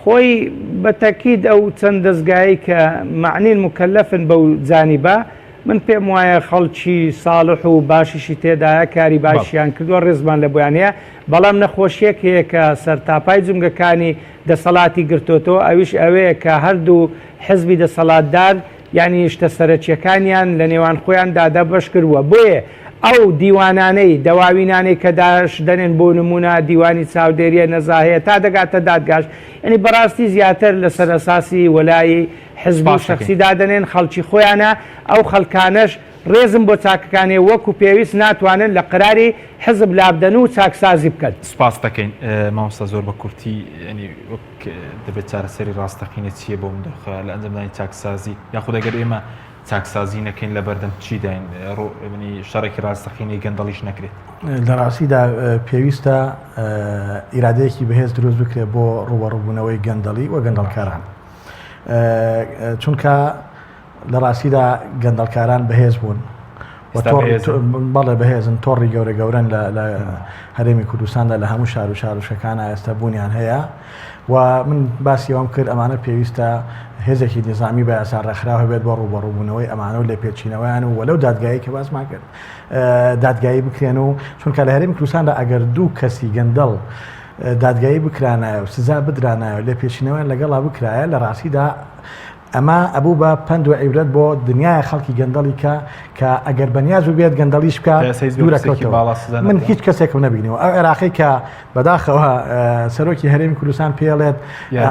خۆی بەتەکید ئەو چەند دەستگایی کە معنین مکەلەفن بەو جانیبە من پێم وایە خەڵکی ساڵح و باشیشی تێدایە کاری باشیان کردووە ڕێزمان لە بۆیانەیە بەڵام نەخۆشیەک هەیە کە سەرتاپای جومگەکانی دەسەڵاتی گرتوتەوە ئەویش ئەوەیە کە هەردوو حزبی دەسەڵاتدار یعنی شتە سەرەکیەکانیان لە نێوان خۆیان دادا بەش کردووە بۆیە ئەو دیوانانەی دەواوینانەی کە داش دەنێن بۆ نمونە دیوانی چاودێریە نەزاهەیە تا دەگاتە دادگاش ینی بەڕاستی زیاتر لەسەر ئەساسی وەلای حزب و شەخسی دادەنێن خەڵکی خۆیانە ئەو خەڵکانەش ڕێزم بۆ چاکەکانی وەکو پێویست ناتوانن لە قراری حزب لابدەن و چاکسازی بکەن سپاس دەکەین مامۆستا زۆر بە کورتی ینی دەبێت چارەسەری ڕاستەقینە چییە بۆ مندەخە لە ئەنجامدانی چاکسازی یاخود ئەگەر ئێمە چاکسازی نەکەین لە بەردەم چی داین ڕۆنی شەڕێکی ڕاستەقینەی گەندەڵیش نەکرێت لە ڕاستیدا پێویستە ئیرادەیەکی بەهێز دروست بکرێت بۆ ڕوبەڕووبوونەوەی گەندەڵی و گەندەڵکاران چونکە لە ڕاستیدا گەندەڵکاران بەهێز بوون بەڵێ بەهێزن تۆڕی گەورە گەورن لە هەرێمی کوردستاندا لە هەموو شار و شارشەکانە ئێستا بوونیان هەیە و من باسی ئەوم کرد ئەمانە پێویستە هێزێکی نظامی بە ئاسان ڕێکخراوە بێت بۆ ڕوبەڕووبوونەوەی ئەمانە و لێ پێچینەوەیان و وەلەو دادگایی کە باسمان کرد دادگایی بکرێن و چونکە لە هەرێمی کوردستاندا ئەگەر دوو کەسی گەندەڵ دادگایی بکرانایە و سزا بدرانایە و لێ پێچینەوەیان لەگەڵا بکرایە لە ڕاستیدا ئەمە ئەبوو بە پند و عیبرەت بۆ دنیای خەڵکی گەندەڵی کە ئەگەر بەنیاز و بێت گەندەڵیش بکە دوورەکەوتەوە من هیچ کەسێکم نەبینەوە ئەو عێراقی کە بەداخەوە سەرۆکی هەرێمی کوردستان پێڵێت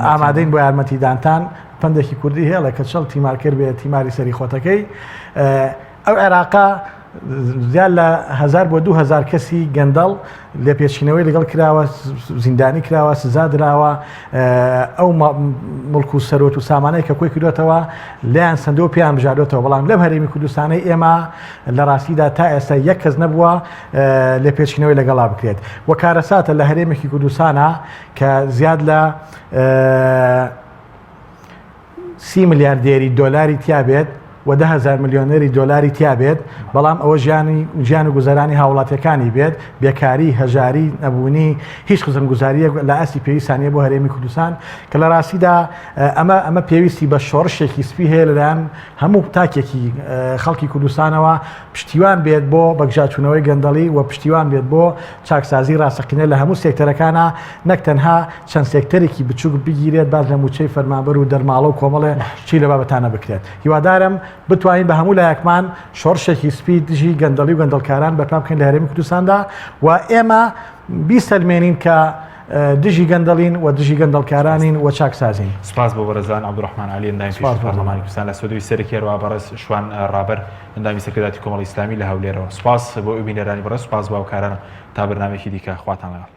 ئامادەین بۆ یارمەتیدانتان پندێکی کوردی هێڵە کە چەڵ تیمار کرد بێت تیماری سەری خۆتەکەی ئەو عێراقا زیاد لە 1000 بۆ 2000 کەسی گەندەڵ لێ پێچینەوەی لەگەڵ کراوە زیندانی کراوە سزا دراوە ئەو مڵک و سەرۆت و سامانەی کە کۆی کردوێتەوە لیان سندۆ پێیان بژاردوێتەوە بەڵام لەم هەرێمی کوردستانەی ئێمە لە ڕاستیدا تا ئێستا یەک کەس نەبووە لێ پێچینەوەی لەگەڵا بکرێت و کارەساتە لە هەرێمێکی کوردستانە کە زیاد لە 30 ملیاردێری دۆلاری تیابێت و 10,000 ملیۆنەری دۆلاری تیابێت بەڵام ئەوە ژیان و گوزەرانی هاوڵاتیەکانی بێت بێکاری هەژاری نەبوونی هیچ خزمگوزاریە لە ئاسی پێویستانیە بۆ هەرێمی کوردستان کە لە ڕاستیدا ئەمە پێویستی بە شۆڕشێکی سپی هەیە لەلایەن هەموو تاکێکی خەڵکی کوردستانەوە پشتیوان بێت بۆ بەگژاچوونەوەی گەندەڵی و پشتیوان بێت بۆ چاکسازی ڕاستەقینە لە هەموو سێکتەرەکانە نەک تەنها چەند سێکتەرێکی بچووک بگیرێت باز لە موچەی فەرمانبەر و دەرماڵە و کۆمەڵێ چی لە بابەتانە بکرێت هیوادارم بتوانین بە هەموو لایەکمان شۆڕشێکی سپی دژی گەندەڵی و گەندەڵکاران بەرپا بکەین لە هەرێمی کوردستاندا و ئێمە بیسەلمێنین کە دژی گەندەڵین و دژی گەندەڵکارانین و چاکسازین. سپاس بۆ بەرەزان عەبدوڕەحمان عەلی ئەندامی پێشتر پەرلەمانی کوردستان لە سەدوی سەرکێڕەوە بەڕێز شوان ڕابەر ئەندامی سەرکردایەتی کۆمەڵی ئیسلامی لە هەولێرەوە. سپاس بۆ بینەرانی بەڕێز سپاس بۆ هاوکارانم تا بەرنامەیەکی دیکە خواتان لەگەڵ.